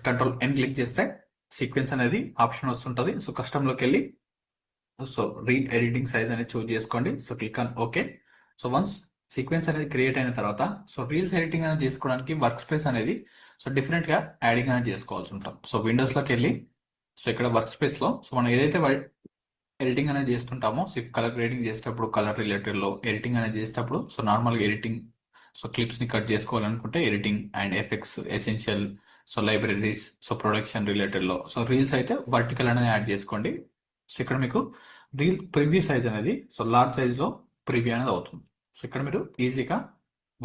Control ఎన్ click చేస్తే sequence అనేది option వస్తుంటది. సో కస్టమ్ లోకి వెళ్ళి సో రీడ్ ఎడిటింగ్ సైజ్ అనేది చూజ్ చేసుకోండి. So click on okay. So once sequence అనేది క్రియేట్ అయిన తర్వాత సో రీల్స్ ఎడిటింగ్ అనేది చేసుకోవడానికి వర్క్ స్పేస్ అనేది సో డిఫరెంట్ గా యాడింగ్ అనేది చేసుకోవాల్సి ఉంటాం. సో విండోస్ లోకి వెళ్ళి సో ఇక్కడ వర్క్ స్పేస్ లో సో మనం ఏదైతే ఎడిటింగ్ అనేది చేస్తుంటామో సో కలర్ గ్రేడింగ్ చేసేటప్పుడు కలర్ రిలేటెడ్ లో ఎడిటింగ్ అనేది చేసేటప్పుడు సో నార్మల్గా ఎడిటింగ్ సో క్లిప్స్ ని కట్ చేసుకోవాలనుకుంటే editing and effects essential so libraries so production related లో సో రీల్స్ అయితే వర్టికల్ అనేది యాడ్ చేసుకోండి. సో ఇక్కడ మీకు రీల్ ప్రివ్యూ సైజ్ అనేది సో లార్జ్ సైజ్ లో ప్రివ్యూ అనేది అవుతుంది. సో ఇక్కడ మీరు ఈజీగా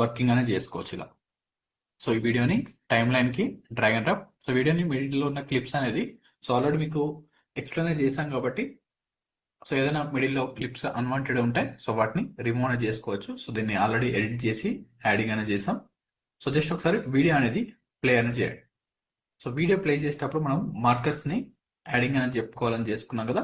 వర్కింగ్ అనేది చేసుకోవచ్చు ఇలా. సో ఈ వీడియోని టైమ్ లైన్ కి డ్రాగ్ అండ్ డ్రాప్. సో వీడియోని మిడిల్ లో ఉన్న క్లిప్స్ అనేది సో ఆల్రెడీ మీకు ఎక్స్ప్లెయిన్ చేశాం కాబట్టి సో ఏదైనా మిడిల్ లో క్లిప్స్ అన్వాంటెడ్ ఉంటాయి సో వాటిని రిమూవ్ అనేది చేసుకోవచ్చు. సో దీన్ని ఆల్రెడీ ఎడిట్ చేసి యాడింగ్ అనేది చేసాం. సో జస్ట్ ఒకసారి వీడియో అనేది ప్లే అనేది చేయండి. సో వీడియో ప్లే చేసేటప్పుడు మనం మార్కర్స్ ని యాడింగ్ అనేది చెప్పుకోవాలని చేసుకున్నాం కదా.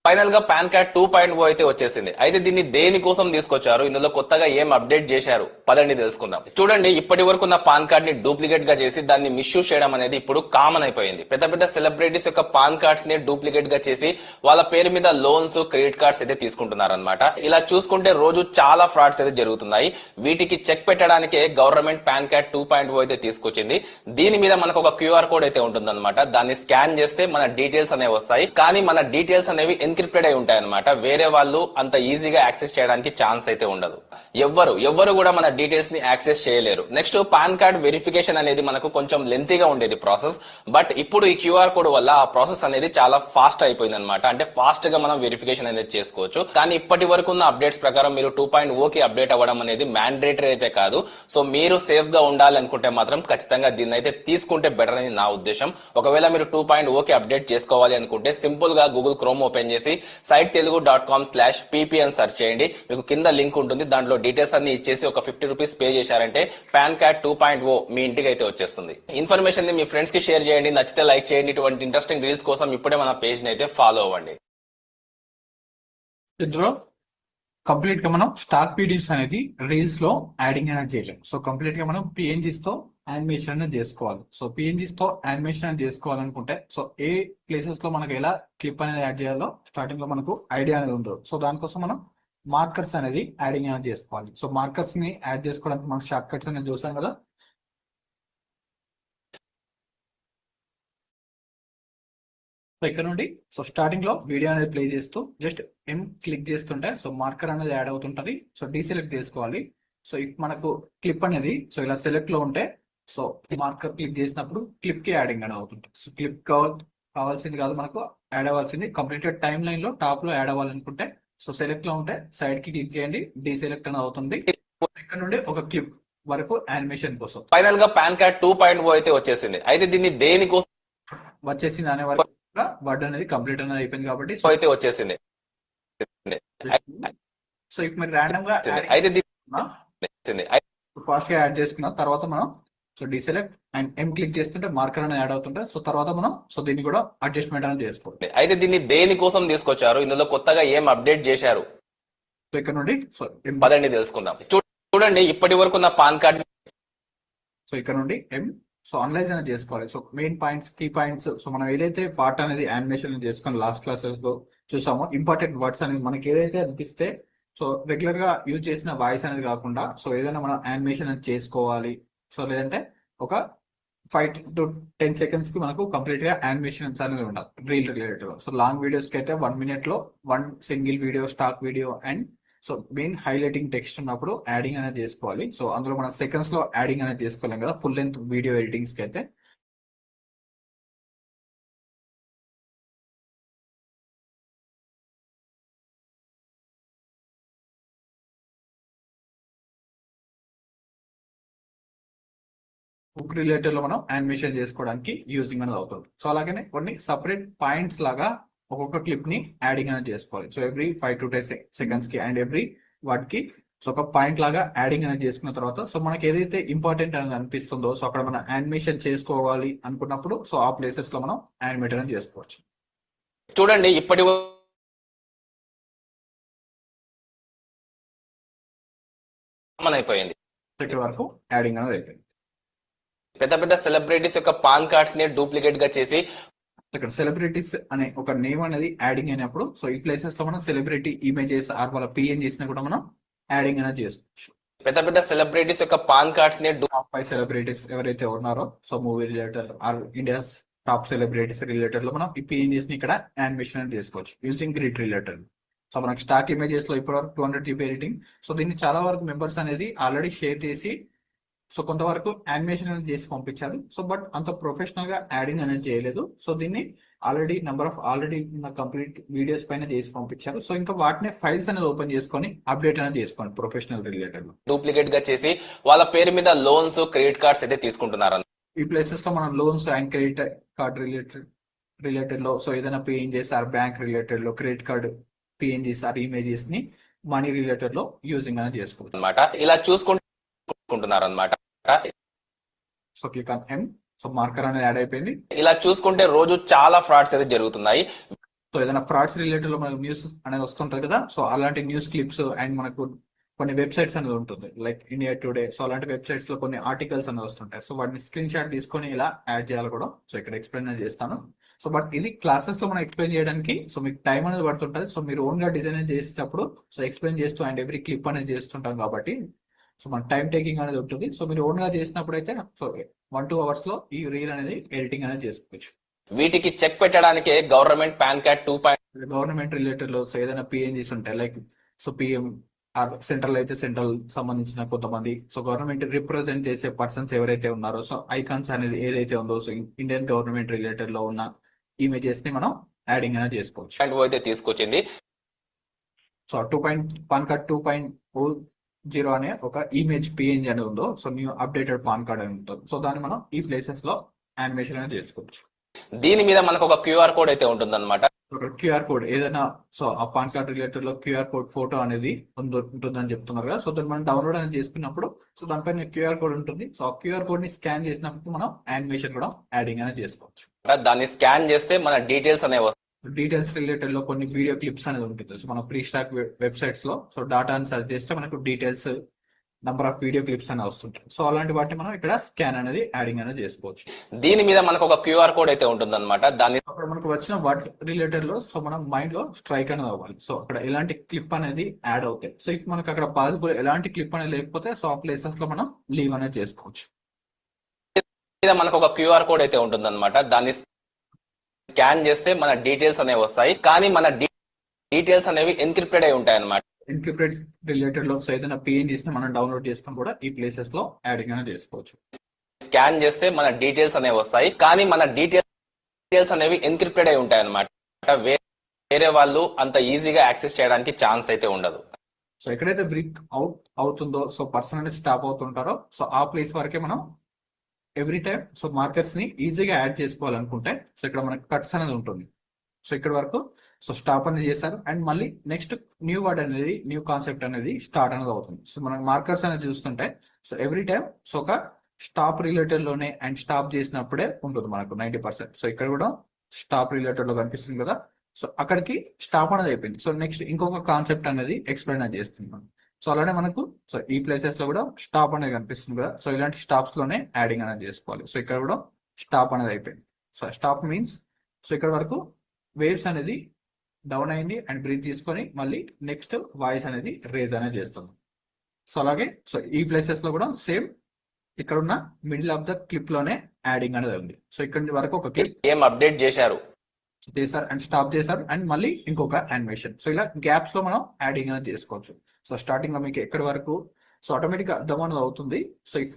ఫైనల్ గా పాన్ కార్డ్ 2.0 అయితే వచ్చేసింది. అయితే దీన్ని దేనికోసం తీసుకొచ్చారు, ఇందులో కొత్తగా ఏం అప్డేట్ చేశారు, పదండి తెలుసుకుందాం. చూడండి, ఇప్పటి వరకు ఉన్న పాన్ కార్డ్ ని డూప్లికేట్ గా చేసి దాన్ని మిస్యూజ్ చేయడం అనేది ఇప్పుడు కామన్ అయిపోయింది. పెద్ద పెద్ద సెలబ్రిటీస్ యొక్క పాన్ కార్డ్స్ ని డూప్లికేట్ గా చేసి వాళ్ళ పేరు మీద లోన్స్ క్రెడిట్ కార్డ్స్ అయితే తీసుకుంటున్నారు అనమాట. ఇలా చూసుకుంటే రోజు చాలా ఫ్రాడ్స్ అయితే జరుగుతున్నాయి. వీటికి చెక్ పెట్టడానికే గవర్నమెంట్ పాన్ కార్డ్ 2.0 అయితే తీసుకొచ్చింది. దీని మీద మనకు ఒక క్యూఆర్ కోడ్ అయితే ఉంటుందన్నమాట. దాన్ని స్కాన్ చేస్తే మన డీటెయిల్స్ అనేవి వస్తాయి. కానీ మన డీటెయిల్స్ అనేవి ఎన్క్రిప్టెడ్ అయి ఉంటాయి అనమాట. వేరే వాళ్ళు అంత ఈజీగా యాక్సెస్ చేయడానికి ఛాన్స్ అయితే ఉండదు. ఎవ్వరు కూడా మన డీటెయిల్స్ ని యాక్సెస్ చేయలేరు. నెక్స్ట్, పాన్ కార్డ్ వెరిఫికేషన్ అనేది మనకు కొంచెం లెంతీగా ఉండేది ప్రాసెస్. బట్ ఇప్పుడు ఈ క్యూఆర్ కోడ్ వల్ల ఆ ప్రాసెస్ అనేది చాలా ఫాస్ట్ అయిపోయింది అనమాట. అంటే ఫాస్ట్ గా మనం వెరిఫికేషన్ అనేది చేసుకోవచ్చు. కానీ ఇప్పటి వరకు ఉన్న అప్డేట్స్ ప్రకారం మీరు 2.0 కి అప్డేట్ అవ్వడం అనేది మ్యాండేటరీ అయితే కాదు. సో మీరు సేఫ్ గా ఉండాలనుకుంటే మాత్రం ఖచ్చితంగా దీన్ని అయితే తీసుకుంటే బెటర్ అని నా ఉద్దేశం. ఒకవేళ మీరు 2.0 కి అప్డేట్ చేసుకోవాలి అనుకుంటే సింపుల్ గా గూగుల్ క్రోమ్ ఓపెన్ చేసి sitetelugu.com/pp అని సెర్చ్ చేయండి. మీకు కింద లింక్ ఉంటుంది. దాంట్లో డీటెయిల్స్ అన్ని ఇచ్చేసి ఒక 50 రూపీస్ పే చేశారంటే పాన్ కార్డ్ 2.0 మీ ఇంటికి అయితే వచ్చేస్తుంది. ఇన్ఫర్మేషన్ ని మీ ఫ్రెండ్స్ కి షేర్ చేయండి. నచ్చితే లైక్ చేయండి. ఇటువంటి ఇంట్రెస్టింగ్ రీల్స్ కోసం ఇప్పుడే మన పేజ్ ని అయితే ఫాలో అవ్వండి. ఇందులో కంప్లీట్ గా మనం స్టాక్ వీడియోస్ అనేది రీల్స్ లో యాడింగ్ అనేది చేయలేం. సో కంప్లీట్ గా మనం పిఎన్జీస్ తో యానిమేషన్ అనేది చేసుకోవాలి. సో పిఎన్జీస్ తో యానిమేషన్ అనేది చేసుకోవాలనుకుంటే సో ఏ ప్లేసెస్ లో మనకు ఎలా క్లిప్ అనేది యాడ్ చేయాలో స్టార్టింగ్ లో మనకు ఐడియా అనేది ఉండదు. సో దానికోసం మనం మార్కర్స్ అనేది యాడింగ్ అనేది చేసుకోవాలి. సో మార్కర్స్ ని యాడ్ చేసుకోవడానికి మనం షార్ట్ కట్స్ అనేది చూసాం కదా. సో ఇక్కడ నుండి సో స్టార్టింగ్ లో వీడియో అనేది ప్లే చేస్తూ జస్ట్ ఎం క్లిక్ చేస్తుంటే సో మార్కర్ అనేది యాడ్ అవుతుంటది. సో డీసెలెక్ట్ చేసుకోవాలి. సో ఇఫ్ మనకు క్లిప్ అనేది సో ఇలా సెలెక్ట్ లో ఉంటే సో మార్కర్ క్లిక్ చేసినప్పుడు క్లిప్ కి యాడింగ్ అనేది అవుతుంటుంది. సో క్లిప్ కావాల్సింది కాదు, మనకు యాడ్ అవ్వాల్సింది కంప్లీట్ టైమ్ లైన్ లో టాప్ లో యాడ్ అవ్వాలనుకుంటే సో సెలెక్ట్ లో ఉంటే సైడ్ కి క్లిక్ చేయండి, డీసెలెక్ట్ అనేది అవుతుంది. ఇక్కడ నుండి ఒక క్లిప్ వరకు యానిమేషన్ కోసం ఫైనల్ గా పాన్ కార్డ్ 2.0 అయితే వచ్చేసింది. అయితే దీన్ని దేనికోసం వచ్చేసింది అనే వరకు వర్డ్ అనేది కంప్లీట్ అనేది అయిపోయింది కాబట్టి అయితే వచ్చేసింది. సో ఇప్పుడు మీరు ర్యాండమ్ గా అయితే ఫాస్ట్ గా యాడ్ చేసుకున్న తర్వాత మనం so deselect and M click చేస్తుంటే మార్కర్ అనేది యాడ్ అవుతుంటే సో తర్వాత మనం సో దీన్ని కూడా అడ్జస్ట్మెంట్ అనేది చేసుకోవాలి. అయితే దీన్ని దేనికోసం తీసుకొచ్చారు, ఇందులో కొత్తగా ఏం అప్డేట్ చేశారు, సో ఇక్కడ నుండి సో పదండి తెలుసుకుందాం. చూడండి, ఇప్పటి వరకు ఉన్న పాన్ కార్డ్ సో ఇక్కడ నుండి ఎం సో అనలైజ్ అనేది చేసుకోవాలి. So main points, key points, so మనం ఏదైతే పార్ట్ అనేది యానిమేషన్ చేసుకొని లాస్ట్ క్లాసెస్ లో చూసామో ఇంపార్టెంట్ వర్డ్స్ అనేది మనకి ఏదైతే అనిపిస్తే సో రెగ్యులర్ గా యూజ్ చేసిన వాయిస్ అనేది కాకుండా సో ఏదైనా మనం యానిమేషన్ అనేది చేసుకోవాలి. సో లేదంటే ఒక 5 to 10 seconds కి మనకు కంప్లీట్ గా యానిమేషన్స్ అనేది ఉండాలి reel related. So long videos కి అయితే 1 minute లో 1 single video, stock video and so main highlighting text ఉన్నప్పుడు యాడింగ్ అనేది చేసుకోవాలి. సో అందులో మనం సెకండ్స్ లో యాడింగ్ అనేది చేసుకోలేం కదా ఫుల్ లెంత్ వీడియో ఎడిటింగ్స్ కి అయితే. బుక్ రిలేటెడ్ లో మనం యానిమేషన్ చేసుకోవడానికి యూజింగ్ అనేది అవుతుంది. సో అలాగే కొన్ని సపరేట్ పాయింట్స్ లాగా ఒక్కొక్క క్లిప్ ని యాడింగ్ అనేది చేసుకోవాలి. సో ఎవ్రీ 5 to 10 seconds కి అండ్ ఎవ్రీ వాటికి సో ఒక పాయింట్ లాగా యాడింగ్ అనేది చేసుకున్న తర్వాత సో మనకి ఏదైతే ఇంపార్టెంట్ అనేది అనిపిస్తుందో సో అక్కడ మనం యానిమేషన్ చేసుకోవాలి అనుకున్నప్పుడు సో ఆ ప్లేసెస్ లో మనం యానిమేట్ అనేది చేసుకోవచ్చు. చూడండి, ఇప్పటి అయిపోయింది ఇక్కడ వరకు యాడింగ్ అనేది అయిపోయింది. పెద్ద పెద్ద సెలబ్రిటీస్ యొక్క పాన్ కార్డ్స్ ని డూప్లికేట్ గా చేసి ఇక్కడ సెలబ్రిటీస్ అనే ఒక నేమ్ అనేది యాడింగ్ అయినప్పుడు సో ఈ ప్లేసెస్ లో మనం సెలబ్రిటీ ఇమేజెస్ ఆర్ వాళ్ళ పిఎన్ చేసినా కూడా మనం యాడింగ్ అనేది చేసుకోవచ్చు. పెద్ద పెద్ద సెలబ్రిటీస్ యొక్క పాన్ కార్డ్స్ ని టాప్ 5 సెలబ్రిటీస్ ఎవరైతే ఉన్నారో so movie related are India's top celebrities related లో మనం ఈ పిఎన్జీస్ ని ఇక్కడ యానిమేషన్ అనేది చేసుకోవచ్చు యూజింగ్ గ్రిడ్ రిలేటెడ్. సో మనకి స్టాక్ ఇమేజెస్ లో ఇప్పటివరకు 200 GB ఎడిటింగ్. సో దీన్ని చాలా వరకు మెంబర్స్ అనేది ఆల్రెడీ షేర్ చేసి సో కొంతవరకు యానిమేషన్ అనేది చేసి పంపించారు. సో బట్ అంత ప్రొఫెషనల్ గా యాడింగ్ అనేది చేయలేదు. సో దీన్ని ఆల్రెడీ ఉన్న కంప్లీట్ వీడియోస్ పైన చేసి పంపించారు. సో ఇంకా వాటిని ఫైల్స్ అనేది ఓపెన్ చేసుకొని అప్డేట్ అనేది చేసుకోండి ప్రొఫెషనల్ రిలేటెడ్. డూప్లికేట్ గా చేసి వాళ్ళ పేరు మీద లోన్స్ క్రెడిట్ కార్డ్స్ అయితే తీసుకుంటున్నారు. ఈ ప్లేసెస్ లో మనం loans and credit card related లో సో ఏదైనా పిఎన్జీస్ ఆర్ బ్యాంక్ రిలేటెడ్ లో credit card PNGs or images ని మనీ రిలేటెడ్ లో యూజింగ్ అనేది చేసుకోవచ్చు అనమాట. ఇలా చూసుకుంటున్నారు అనమాట. So click on M. So marker అనేది యాడ్ అయిపోయింది. ఇలా చూసుకుంటే రోజు చాలా ఫ్రాడ్స్ అయితే జరుగుతున్నాయి. సో ఏదైనా ఫ్రాడ్స్ రిలేటెడ్ లో మనకు న్యూస్ అనేది వస్తుంటది కదా. సో అలాంటి న్యూస్ క్లిప్స్ అండ్ మనకు కొన్ని వెబ్సైట్స్ అనేది ఉంటుంది లైక్ ఇండియా టుడే. సో అలాంటి వెబ్సైట్స్ లో కొన్ని ఆర్టికల్స్ అనేది వస్తుంటాయి. సో వాటిని స్క్రీన్ షాట్ తీసుకొని ఇలా యాడ్ చేయాలి కూడా. సో ఇక్కడ ఎక్స్ప్లెయిన్ చేస్తాను. సో బట్ ఇది క్లాసెస్ లో మనం ఎక్స్ప్లెయిన్ చేయడానికి సో మీకు టైం అనేది పడుతుంటది. సో మీరు ఓన్ గా డిజైన్ చేసేటప్పుడు సో ఎక్స్ప్లెయిన్ చేస్తూ అండ్ ఎవ్రీ క్లిప్ అనేది చేస్తుంటాం కాబట్టి సో మన టైం టేకింగ్ అనేది ఉంటుంది. సో మీరు ఓన్ గా చేసినప్పుడు అయితే సో 1-2 అవర్స్ లో ఈ రీల్ అనేది ఎడిటింగ్ అనేది చేసుకోవచ్చు. వీటికి చెక్ పెట్టడానికే government pan card 2. Government related లో సో ఏదైనా పిఎన్జీస్ ఉంటాయి like so PM or central అయితే సెంట్రల్ సంబంధించిన కొంతమంది సో గవర్నమెంట్ రిప్రజెంట్ చేసే పర్సన్స్ ఎవరైతే ఉన్నారో సో ఐకాన్స్ అనేది ఏదైతే ఉందో సో ఇండియన్ గవర్నమెంట్ రిలేటెడ్ లో ఉన్న ఇమేజెస్ ని మనం యాడింగ్ అనేది చేసుకోవచ్చు. అయితే తీసుకొచ్చింది. సో పాన్ కార్డ్ 2.0 అనే ఒక ఇమేజ్ పిఎన్జీ అనేది ఉందో so new updated pan card అని ఉంటుంది. సో దాన్ని మనం ఈ ప్లేసెస్ లో యానిమేషన్ అనేది చేసుకోవచ్చు. దీని మీద మనకు ఒక క్యూఆర్ కోడ్ అయితే ఉంటుంది అనమాట. క్యూఆర్ కోడ్ ఏదైనా సో ఆ పాన్ కార్డ్ రిలేటెడ్ లో క్యూఆర్ కోడ్ ఫోటో అనేది ఉంటుందని చెప్తున్నారు కదా. సో దాన్ని మనం డౌన్లోడ్ అనేది చేసుకున్నప్పుడు సో దానిపైన క్యూఆర్ కోడ్ ఉంటుంది. సో ఆ క్యూఆర్ కోడ్ ని స్కాన్ చేసినప్పుడు మనం యానిమేషన్ కూడా యాడింగ్ అనేది చేసుకోవచ్చు. దాన్ని స్కాన్ చేస్తే మన డీటెయిల్స్ అనేవి వస్తాయి. డీటెయిల్స్ రిలేటెడ్ లో కొన్ని వీడియో క్లిప్స్ అనేది ఉంటుంది. సో మన ప్రీ స్టాక్ వెబ్సైట్స్ లో సో డాటా అని సెర్చ్ చేస్తే మనకు details number of video clips అనేవి వస్తుంటాయి. సో అలాంటి వాటిని మనం ఇక్కడ స్కాన్ అనేది యాడింగ్ అనేది చేసుకోవచ్చు. దీని మీద మనకు ఒక క్యూఆర్ కోడ్ అయితే ఉంటుంది అనమాట. దాన్ని అక్కడ మనకు వచ్చిన వాటి రిలేటెడ్ లో సో మనం మైండ్ లో స్ట్రైక్ అనేది అవ్వాలి. సో అక్కడ ఎలాంటి క్లిప్ అనేది యాడ్ అవుతాయి. సో ఇప్పుడు మనకు అక్కడ పాసిబుల్ ఎలాంటి క్లిప్ అనేది లేకపోతే సో ఆ ప్లేసెస్ లో మనం లీవ్ అనేది చేసుకోవచ్చు. మీద మనకు ఒక క్యూఆర్ కోడ్ అయితే ఉంటుంది అనమాట. దాన్ని స్కాన్ చేస్తే మన డీటెయిల్స్ అనేవి వస్తాయి. కానీ మన డీటెయిల్స్ అనేవి ఎన్క్రిప్టెడ్ అయి ఉంటాయి అనమాట. ఎన్క్రిప్టెడ్ రిలేటెడ్ లో సో ఏదైనా పిఎన్జీస్ ని మనం డౌన్లోడ్ చేసుకొని కూడా ఈ ప్లేసెస్ లో యాడింగ్ అనేది చేసుకోవచ్చు. స్కాన్ చేస్తే మన డీటెయిల్స్ అనేవి వస్తాయి. కానీ మన డీటెయిల్స్ అనేవి ఎన్క్రిప్టెడ్ అయి ఉంటాయి అనమాట. వేరే వాళ్ళు అంత ఈజీగా యాక్సెస్ చేయడానికి ఛాన్స్ అయితే ఉండదు. సో ఎక్కడైతే బ్రేక్ అవుతుందో సో పర్సన్ అనేది స్టాప్ అవుతుంటారో సో ఆ ప్లేస్ వరకే మనం ఎవ్రీ టైం సో మార్కర్స్ ని ఈజీగా యాడ్ చేసుకోవాలనుకుంటే సో ఇక్కడ మనకి కట్స్ అనేది ఉంటుంది. సో ఇక్కడ వరకు సో స్టాప్ అనేది చేశారు అండ్ మళ్ళీ నెక్స్ట్ న్యూ వర్డ్ అనేది న్యూ కాన్సెప్ట్ అనేది స్టార్ట్ అనేది అవుతుంది. సో మనం మార్కర్స్ అనేది చూస్తుంటే సో ఎవ్రీ టైం సో ఒక స్టాప్ రిలేటెడ్ లోనే అండ్ స్టాప్ చేసినప్పుడే ఉంటుంది మనకు 90%. సో ఇక్కడ కూడా స్టాప్ రిలేటెడ్ లో కనిపిస్తుంది కదా. సో అక్కడికి స్టాప్ అనేది అయిపోయింది. సో నెక్స్ట్ ఇంకొక కాన్సెప్ట్ అనేది ఎక్స్ప్లెయిన్ అనేది చేస్తున్నాం. సో అలానే మనకు సో ఈ ప్లేసెస్ లో కూడా స్టాప్ అనేది కనిపిస్తుంది కదా. సో ఇలాంటి స్టాప్స్ లోనే యాడింగ్ అనేది చేసుకోవాలి. సో ఇక్కడ కూడా స్టాప్ అనేది అయిపోయింది. సో స్టాప్ మీన్స్ సో ఇక్కడ వరకు వేవ్స్ అనేది డౌన్ అయింది అండ్ బ్రీత్ తీసుకొని మళ్ళీ నెక్స్ట్ వాయిస్ అనేది రేజ్ అనేది చేస్తుంది. సో అలాగే సో ఈ ప్లేసెస్ లో కూడా సేమ్ ఇక్కడ ఉన్న మిడిల్ ఆఫ్ ద క్లిప్ లోనే యాడింగ్ అనేది ఉంది. సో ఇక్కడ వరకు ఒక క్లిప్ ఏం అప్డేట్ చేశారు అండ్ స్టాప్ చేశారు అండ్ మళ్ళీ ఇంకొక యానిమేషన్. సో ఇలా గ్యాప్స్ లో మనం యాడింగ్ అనేది చేసుకోవచ్చు. సో స్టార్టింగ్ లో మీకు ఎక్కడి వరకు సో ఆటోమేటిక్ గా అర్థం అనేది అవుతుంది. సో ఇఫ్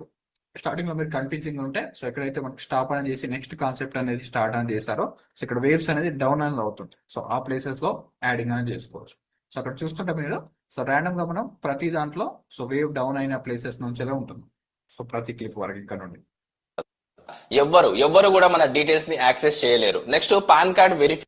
స్టార్టింగ్ లో మీరు కన్ఫ్యూజింగ్ ఉంటే సో ఎక్కడైతే మనకి స్టాప్ అనేది చేసి నెక్స్ట్ కాన్సెప్ట్ అనేది స్టార్ట్ అనేది చేశారో సో ఇక్కడ వేవ్స్ అనేది డౌన్ అనేది అవుతుంది. సో ఆ ప్లేసెస్ లో యాడింగ్ అనేది చేసుకోవచ్చు. సో అక్కడ చూస్తుంటే మీరు సో ర్యాండమ్ గా మనం ప్రతి దాంట్లో సో వేవ్ డౌన్ అయిన ప్లేసెస్ నుంచే ఉంటుంది. సో ప్రతి క్లిప్ వరకు ఇక్కడ నుండి ఎవ్వరు కూడా మన డీటెయిల్స్ ని యాక్సెస్ చేయలేరు. నెక్స్ట్ పాన్ కార్డ్ వెరిఫై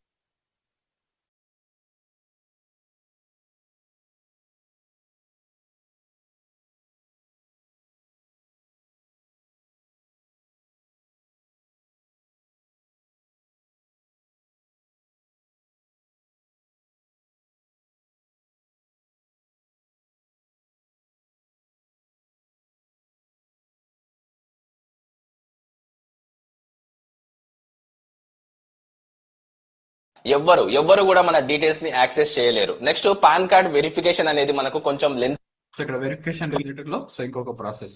ఎవ్వరు కూడా మన డీటెయిల్స్ ని యాక్సెస్ చేయలేరు. నెక్స్ట్ పాన్ కార్డ్ వెరిఫికేషన్ అనేది మనకు కొంచెం లెంత్ సో ఇక్కడ వెరిఫికేషన్ రిలేటెడ్ లో సో ఇంకొక ప్రాసెస్.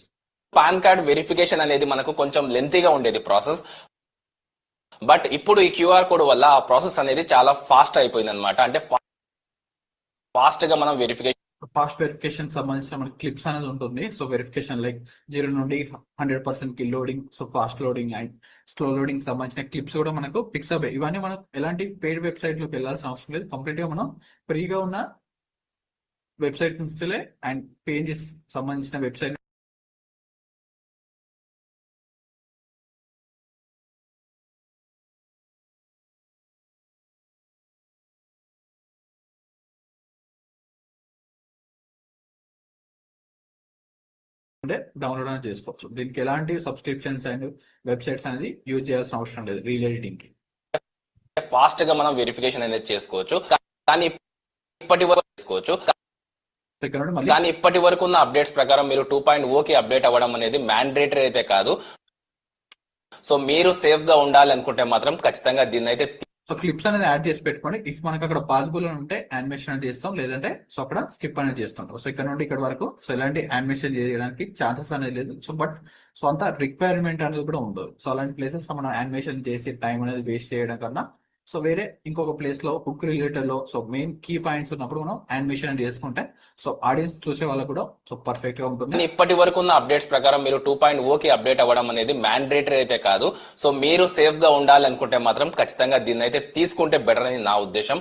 పాన్ కార్డ్ వెరిఫికేషన్ అనేది మనకు కొంచెం లెంతీగా ఉండేది ప్రాసెస్. బట్ ఇప్పుడు ఈ క్యూఆర్ కోడ్ వల్ల ఆ ప్రాసెస్ అనేది చాలా ఫాస్ట్ అయిపోయింది అనమాట. అంటే ఫాస్ట్ గా మనం వెరిఫికేషన్ ఫాస్ట్ వెరిఫికేషన్ సంబంధించిన మనకి క్లిప్స్ అనేది ఉంటుంది. సో వెరిఫికేషన్ లైక్ 0 నుండి 100% కి loading, so fast loading and slow loading సంబంధించిన క్లిప్స్ కూడా మనకు పిక్సప్. ఇవన్నీ మనం ఎలాంటి పెయిడ్ వెబ్సైట్ లోకి వెళ్ళాల్సిన అవసరం లేదు. కంప్లీట్ గా మనం ఫ్రీగా ఉన్న వెబ్సైట్ నుంచే అండ్ పేజెస్ సంబంధించిన వెబ్సైట్ డౌన్లోడ్ అనేది చేసుకోవచ్చు. దీనికి ఎలాంటి సబ్స్క్రిప్షన్స్ అండ్ వెబ్సైట్స్ అనేది యూజ్ చేయాల్సిన అవసరం లేదు రీల్ ఎడిటింగ్ కి. ఫాస్ట్ గా మనం వెరిఫికేషన్ అనేది చేసుకోవచ్చు. కానీ ఇప్పటి వరకు ఉన్న అప్డేట్స్ ప్రకారం మీరు 2.0 కి అప్డేట్ అవ్వడం అనేది మ్యాండేటరీ అయితే కాదు. సో మీరు సేఫ్ గా ఉండాలి అనుకుంటే మాత్రం ఖచ్చితంగా దీన్ని అయితే సో క్లిప్స్ అనేది యాడ్ చేసి పెట్టుకోండి. ఇఫ్ మనకు అక్కడ పాసిబుల్ అని ఉంటే యానిమేషన్ అనేది చేస్తాం, లేదంటే సో అక్కడ స్కిప్ అనేది చేస్తుంటాం. సో ఇక్కడ నుండి ఇక్కడ వరకు సో ఎలాంటి యానిమేషన్ చేయడానికి ఛాన్సెస్ అనేది లేదు. సో బట్ సో అంత రిక్వైర్మెంట్ అనేది కూడా ఉండదు. సో అలాంటి ప్లేసెస్ మనం యానిమేషన్ చేసి టైం అనేది వేస్ట్ చేయడం కన్నా సో వేరే ఇంకొక ప్లేస్ లో హుక్ రిలేటెడ్ లో సో మెయిన్ కీ పాయింట్స్ ఉన్నప్పుడు మనం యానిమేషన్ చేసుకుంటే సో ఆడియన్స్ చూసే వాళ్ళకు కూడా సో పర్ఫెక్ట్ గా ఉంటుంది. ఇప్పటి వరకు ఉన్న అప్డేట్స్ ప్రకారం మీరు 2.0 కి అప్డేట్ అవ్వడం అనేది మ్యాండేటరీ అయితే కాదు. సో మీరు సేఫ్ గా ఉండాలి అనుకుంటే మాత్రం ఖచ్చితంగా దీన్ని అయితే తీసుకుంటే బెటర్ అని నా ఉద్దేశం.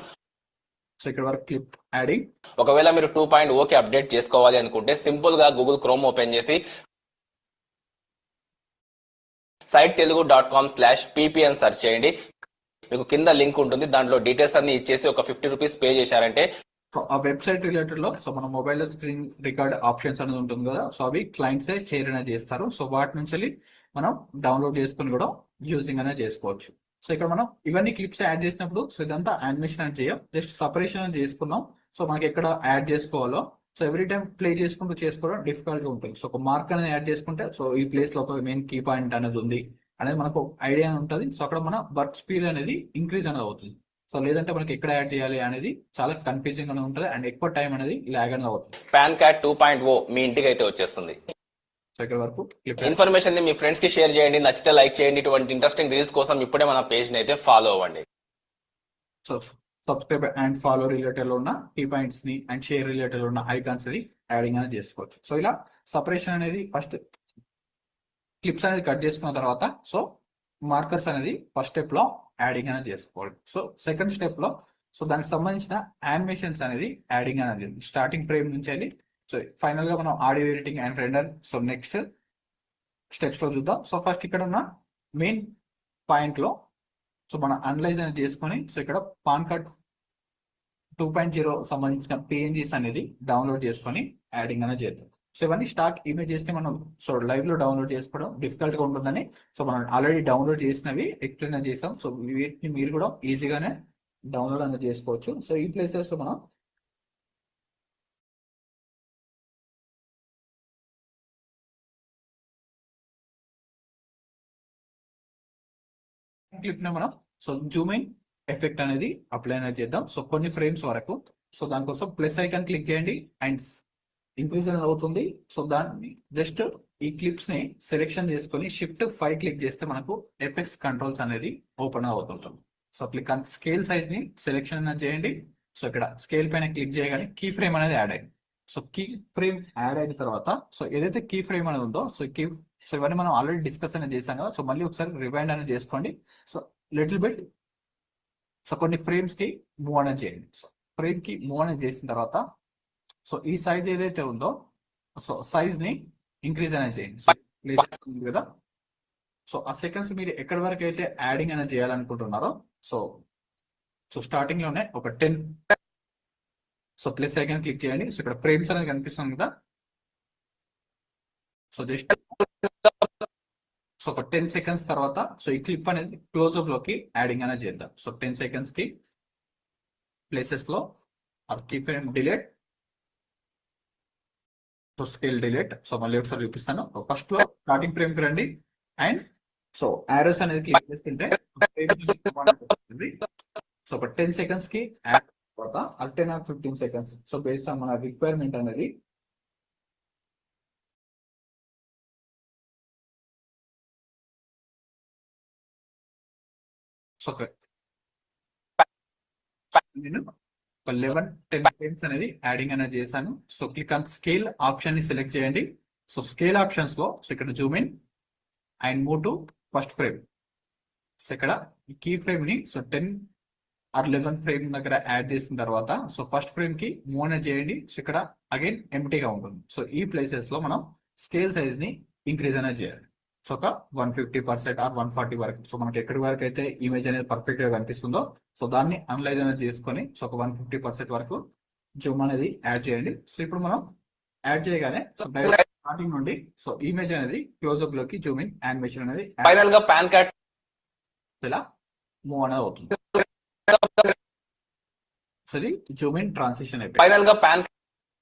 సో ఇక్కడ వరకు క్లిప్ యాడింగ్. ఒకవేళ మీరు 2.0 కి అప్డేట్ చేసుకోవాలి అనుకుంటే సింపుల్ గా గూగుల్ క్రోమ్ ఓపెన్ చేసి sitetelugu.com/pp అని సెర్చ్ చేయండి. మీకు కింద లింక్ ఉంటుంది, దాంట్లో డీటెయిల్స్ అన్ని ఇచ్చేసి ఒక 50 రూపీస్ పే చేశారంటే సో ఆ వెబ్సైట్ రిలేటెడ్ లో సో మన మొబైల్ లో స్క్రీన్ రికార్డ్ ఆప్షన్స్ అనేది ఉంటుంది కదా, సో అవి క్లయింట్సే షేర్ అనేది చేస్తారు. సో వాటి నుంచి మనం డౌన్లోడ్ చేసుకుని కూడా యూజింగ్ అనేది చేసుకోవచ్చు. సో ఇక్కడ మనం ఇవన్నీ క్లిప్స్ యాడ్ చేసినప్పుడు సో ఇదంతా యానిమేషన్ అని చేయం, జస్ట్ సపరేషన్ అని చేసుకున్నాం. సో మనకి ఎక్కడ యాడ్ చేసుకోవాలో సో ఎవ్రీ టైం ప్లే చేసుకుంటూ చేసుకోవడం డిఫికల్ట్ గా ఉంటుంది. సో ఒక మార్క్ అనేది యాడ్ చేసుకుంటే సో ఈ ప్లేస్ లో ఒక మెయిన్ కీ పాయింట్ అనేది ఉంది అనేది మనకు ఐడియా ఉంటుంది. సో అక్కడ మన వర్క్ స్పీడ్ అనేది ఇంక్రీజ్ అనేది అవుతుంది. సో లేదంటే మనకి ఎక్కడ యాడ్ చేయాలి అనేది చాలా కన్ఫ్యూజింగ్ గా ఉంటుంది అండ్ ఎక్కువ టైం అనేది లాగ్ అనేది అవుతుంది. పాన్ కార్డ్ 2.0 మీ ఇంటికి అయితే వచ్చేస్తుంది. సో ఇక్కడ వరకు ఇన్ఫర్మేషన్ ని మీ ఫ్రెండ్స్ కి షేర్ చేయండి, నచ్చితే లైక్ చేయండి. ఇటువంటి ఇంట్రెస్టింగ్ రీల్స్ కోసం ఇప్పుడే మన పేజ్ ని అయితే ఫాలో అవ్వండి. So subscribe and follow related లో ఉన్న కీ పాయింట్స్ ని అండ్ షేర్ రిలేటెడ్ ఉన్న ఐకాన్స్ ని యాడింగ్ అనేది చేసుకోవచ్చు. సో ఇలా సపరేషన్ అనేది ఫస్ట్ క్లిప్స్ అనేది కట్ చేసుకున్న తర్వాత సో మార్కర్స్ అనేది ఫస్ట్ స్టెప్ లో యాడింగ్ అనేది చేసుకోవాలి. సో సెకండ్ స్టెప్ లో సో దానికి సంబంధించిన యానిమేషన్స్ అనేది యాడింగ్ అనేది స్టార్టింగ్ ఫ్రేమ్ నుంచి వెళ్ళి సో ఫైనల్ గా మనం audio editing and render so next steps లో చూద్దాం. సో ఫస్ట్ ఇక్కడ ఉన్న మెయిన్ పాయింట్ లో సో మనం అనలైజ్ అనేది చేసుకొని సో ఇక్కడ పాన్ కార్డ్ 2.0 సంబంధించిన PNGs అనేది డౌన్లోడ్ చేసుకొని యాడింగ్ అనేది చేద్దాం. సో ఇవన్నీ స్టాక్ ఇమేజెస్ ని మనం సో లైవ్ లో డౌన్లోడ్ చేసుకోవడం డిఫికల్ట్ గా ఉంటుందని సో మనం ఆల్రెడీ డౌన్లోడ్ చేసినవి ఎక్స్ప్లెయిన్ చేసాం. సో వీటిని మీరు కూడా ఈజీగానే డౌన్లోడ్ అనేది చేసుకోవచ్చు. సో ఈ ప్లేసెస్ లో మనం క్లిప్ ని మనం సో జూమ్ ఇన్ ఎఫెక్ట్ అనేది అప్లై అనేది చేద్దాం. సో కొన్ని ఫ్రేమ్స్ వరకు సో దానికోసం ప్లస్ ఐకాన్ క్లిక్ చేయండి అండ్ ఇంక్రీజ్ అనేది అవుతుంది. సో దాన్ని జస్ట్ ఈ క్లిప్స్ ని సెలెక్షన్ చేసుకొని Shift+5 క్లిక్ చేస్తే మనకు ఎఫెక్ట్స్ కంట్రోల్స్ అనేది ఓపెన్ అవుతుంటుంది. So click on scale size ని సెలెక్షన్ అనేది చేయండి. సో ఇక్కడ స్కేల్ పైన క్లిక్ చేయగానే కీ ఫ్రేమ్ అనేది యాడ్ అయింది. సో కీ ఫ్రేమ్ యాడ్ అయిన తర్వాత సో ఏదైతే కీ ఫ్రేమ్ అనేది ఉందో సో ఇవన్నీ మనం ఆల్రెడీ డిస్కస్ అనేది చేసాం కదా. సో మళ్ళీ ఒకసారి రివైండ్ అనేది చేసుకోండి. సో లిటిల్ బిట్ సో కొన్ని ఫ్రేమ్స్ కి మూవ్ అనేది చేయండి. సో ఫ్రేమ్ కి మూవ్ అనేది చేసిన తర్వాత సో ఈ సైజ్ ఏదైతే ఉందో సో సైజ్ ని ఇంక్రీజ్ అనేది చేయండి. సో ప్లేస్ ఉంది కదా, సో ఆ సెకండ్స్ మీరు ఎక్కడి వరకు అయితే యాడింగ్ అనేది చేయాలనుకుంటున్నారో సో స్టార్టింగ్ లోనే ఒక 10 సో ప్లస్ ఐకాన్ క్లిక్ చేయండి. సో ఇక్కడ ఫ్రేమ్స్ అనేది కనిపిస్తుంది కదా, సో జస్ట్ సో ఒక 10 సెకండ్స్ తర్వాత సో ఈ క్లిప్ అనేది క్లోజ్అప్ లోకి యాడింగ్ అనేది చేద్దాం. సో 10 సెకండ్స్ కి ప్లేసెస్ లో key frame delete, so scale delete. So మళ్ళీ ఒకసారి చూపిస్తాను. ఫస్ట్ లో స్టార్టింగ్ ఫ్రేమ్ కి రండి అండ్ సో ఆరోస్ అనేది క్లిక్ చేస్తుంటే సో ఒక 10 seconds కి యాడ్ తర్వాత 10 or 15 seconds. So based on మన రిక్వైర్మెంట్ అనేది సో నేను ఒక 11-10 ఫ్రేమ్స్ అనేది యాడింగ్ అనేది చేశాను. So click on scale option ని సెలెక్ట్ చేయండి. సో స్కేల్ ఆప్షన్స్ లో సో ఇక్కడ Zoom in and move to first frame. So ఇక్కడ ఈ కీ ఫ్రేమ్ ని సో 10 or 11 ఫ్రేమ్ దగ్గర యాడ్ చేసిన తర్వాత సో ఫస్ట్ ఫ్రేమ్ కి మూవ్ అనేది చేయండి. సో ఇక్కడ అగైన్ ఎంటీగా ఉంటుంది. సో ఈ ప్లేసెస్ లో మనం స్కేల్ సైజ్ ని ఇంక్రీజ్ అనేది చేయాలి. సో ఒక 150% ఆర్ 140 వరకు. సో మనకి ఎక్కడి వరకు అయితే ఇమేజ్ అనేది పర్ఫెక్ట్ గా కనిపిస్తుందో సో దాన్ని అనలైజ్ అనేది చేసుకొని సో ఒక 150% వరకు జూమ్ అనేది యాడ్ చేయండి. సో ఇప్పుడు మనం యాడ్ చేయగానే సో డైరెక్ట్ స్టార్టింగ్ నుండి సో ఇమేజ్ అనేది క్లోజ్అప్ లోకి జూమ్ ఇన్ యానిమేషన్ అనేది ఫైనల్ గా పాన్ కార్డ్ ఇలా మూవ్ అనేది అవుతుంది. సో ఇది జూమ్ ఇన్ ట్రాన్సిషన్ అయిపోయింది. ఫైనల్ గా పాన్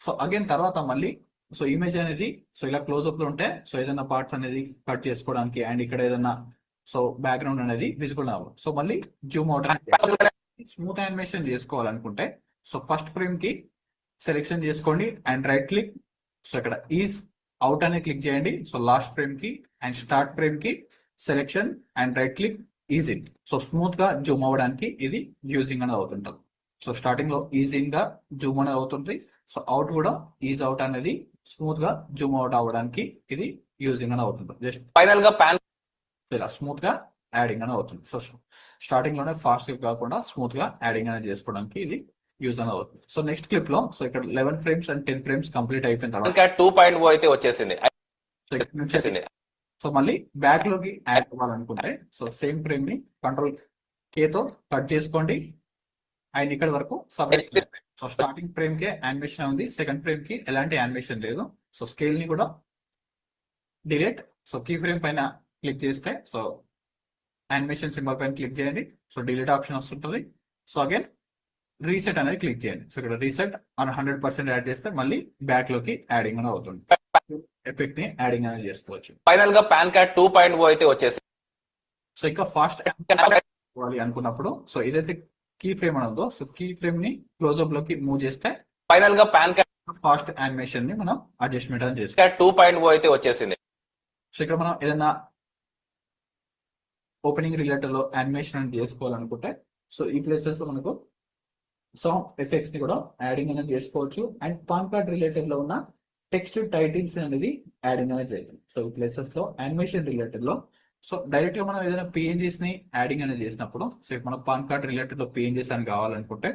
సో అగైన్ తర్వాత మళ్ళీ సో ఇమేజ్ అనేది సో ఇలా క్లోజ్అప్ లో ఉంటే సో ఏదైనా పార్ట్స్ అనేది కట్ చేసుకోవడానికి అండ్ ఇక్కడ ఏదైనా సో బ్యాక్గ్రౌండ్ అనేది విజిబుల్ అవ్వదు. సో మళ్ళీ జూమ్ అవుట్ స్మూత్ యానిమేషన్ చేసుకోవాలనుకుంటే సో ఫస్ట్ ఫ్రేమ్ కి సెలెక్షన్ చేసుకోండి అండ్ రైట్ క్లిక్. సో ఇక్కడ ఈజ్ అవుట్ అనేది క్లిక్ చేయండి. సో లాస్ట్ ఫ్రేమ్ కి అండ్ స్టార్ట్ ఫ్రేమ్ కి selection and right click is in. So smooth గా జూమ్ అవ్వడానికి ఇది యూజింగ్ అనేది అవుతుంటుంది. సో స్టార్టింగ్ లో ఈజింగ్ గా జూమ్ అనేది అవుతుంది. సో అవుట్ కూడా ఈజ్ అవుట్ అనేది స్మూత్ గా జూమ్ అవుట్ అవ్వడానికి ఇది యూజింగ్ అనేది అవుతుంది. జస్ట్ ఫైనల్ గా పాన్ ఇలా స్మూత్ గా యాడింగ్ అనేది అవుతుంది. సో స్టార్టింగ్ లోనే ఫాస్ట్ గా కాకుండా స్మూత్ గా యాడింగ్ అనేది చేసుకోవడానికి ఇది యూజ్ అనేది అవుతుంది. సో నెక్స్ట్ క్లిప్ లో సో ఇక్కడ 11 ఫ్రేమ్స్ అండ్ 10 ఫ్రేమ్స్ కంప్లీట్ అయిపోయిన తర్వాత 2.0 అయితే వచ్చేసింది. సో ఇక్కడ నుంచి సో మళ్ళీ బ్యాక్ లోకి యాడ్ అవ్వాలనుకుంటే సో సేమ్ ఫ్రేమ్ ని కంట్రోల్ తో కట్ చేసుకోండి అండ్ ఇక్కడ వరకు సపరేట్. సో స్టార్టింగ్ ఫ్రేమ్ కి యానిమేషన్ ఉంది, సెకండ్ ఫ్రేమ్ కి ఎలాంటి యానిమేషన్ లేదు. సో స్కేల్ ని కూడా డిలీట్. సో కీ ఫ్రేమ్ పైన క్లిక్ చేస్తే సో యానిమేషన్ సింబల్ పైన క్లిక్ చేయండి. సో డిలీట్ ఆప్షన్ వస్తుంటుంది. సో అగైన్ రీసెట్ అనేది క్లిక్ చేయండి. సో ఇక్కడ రీసెట్ అని 100% యాడ్ చేస్తే మళ్ళీ బ్యాక్ లోకి యాడింగ్ అనేది అవుతుంది. ఎఫెక్ట్ ని యాడింగ్ అనేది చేసుకోవచ్చు. ఫైనల్ గా పాన్ కార్డ్ 2.0 అయితే వచ్చేసి సో ఇంకా ఫాస్ట్ అనుకున్నప్పుడు సో ఏదైతే కీ ఫ్రేమ్ అని ఉందో సో కీ ఫ్రేమ్ ని క్లోజ్అప్ లోకి మూవ్ చేస్తే ఫైనల్ గా పాన్ కార్డ్ ఫాస్ట్ యానిమేషన్ ని మనం అడ్జస్ట్మెంట్ అని చేసుకోవాలి. 2.0 అయితే వచ్చేసింది. సో ఇక్కడ మనం ఏదైనా ఓపెనింగ్ రిలేటెడ్ లో యానిమేషన్ అని చేసుకోవాలనుకుంటే సో ఈ ప్లేసెస్ లో మనకు సౌండ్ ఎఫెక్ట్స్ ని కూడా యాడింగ్ అనేది చేసుకోవచ్చు. అండ్ పాన్ కార్డ్ రిలేటెడ్ లో ఉన్న టెక్స్ట్ టైటిల్స్ అనేది యాడింగ్ అనేది చేయాలి. సో ఈ ప్లేసెస్ లో యానిమేషన్ రిలేటెడ్ లో సో డైరెక్ట్ గా మనం ఏదైనా పిఎన్జీస్ ని యాడింగ్ అనేది చేసినప్పుడు సో మన పాన్ కార్డ్ రిలేటెడ్ లో పిఎన్జీస్ అని కావాలనుకుంటే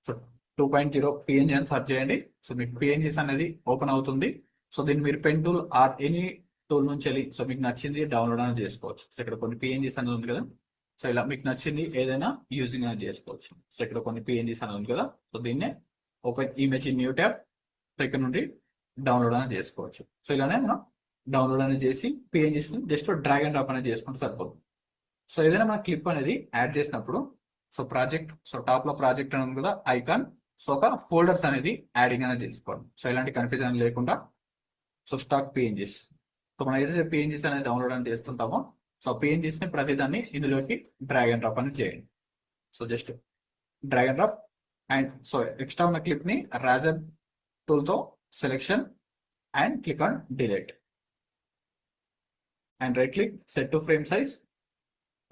సో 2.0 పిఎన్జీ అని సర్చ్ చేయండి. సో మీకు పిఎన్జీస్ అనేది ఓపెన్ అవుతుంది. సో దీన్ని మీరు pen tool or any tool నుంచి వెళ్ళి సో మీకు నచ్చింది డౌన్లోడ్ అనేది చేసుకోవచ్చు. సో ఇక్కడ కొన్ని పిఎన్జీస్ అనేది ఉంది కదా. సో ఇలా మీకు నచ్చింది ఏదైనా యూజింగ్ అనేది చేసుకోవచ్చు. సో ఇక్కడ కొన్ని పిఎన్జీస్ అనేది ఉంది కదా. సో దీన్నే open image in new tab. So ఇక్కడ నుండి డౌన్లోడ్ అనేది చేసుకోవచ్చు. సో ఇలానే మనం డౌన్లోడ్ అనేది చేసి PNGs just drag and drop అనేది చేసుకుంటే సరిపోతుంది. సో ఏదైనా మన క్లిప్ అనేది యాడ్ చేసినప్పుడు సో ప్రాజెక్ట్ సో టాప్ లో ప్రాజెక్ట్ అని ఉంది కదా ఐకాన్. సో ఒక ఫోల్డర్స్ అనేది యాడింగ్ అనేది చేసుకోవాలి. సో ఇలాంటి కన్ఫ్యూజన్ లేకుండా సో స్టాక్ పిఎన్జీస్ సో మనం ఏదైతే పిఎన్జీస్ అనేది డౌన్లోడ్ అని చేస్తుంటామో సో పిఎన్జీస్ ని ప్రతిదాన్ని ఇందులోకి డ్రాగ్ అండ్ డ్రాప్ అనేది చేయండి. So just drag and drop and so extra ఉన్న క్లిప్ ని రాజర్ టూల్ తో selection and click on delete and right click set to frame size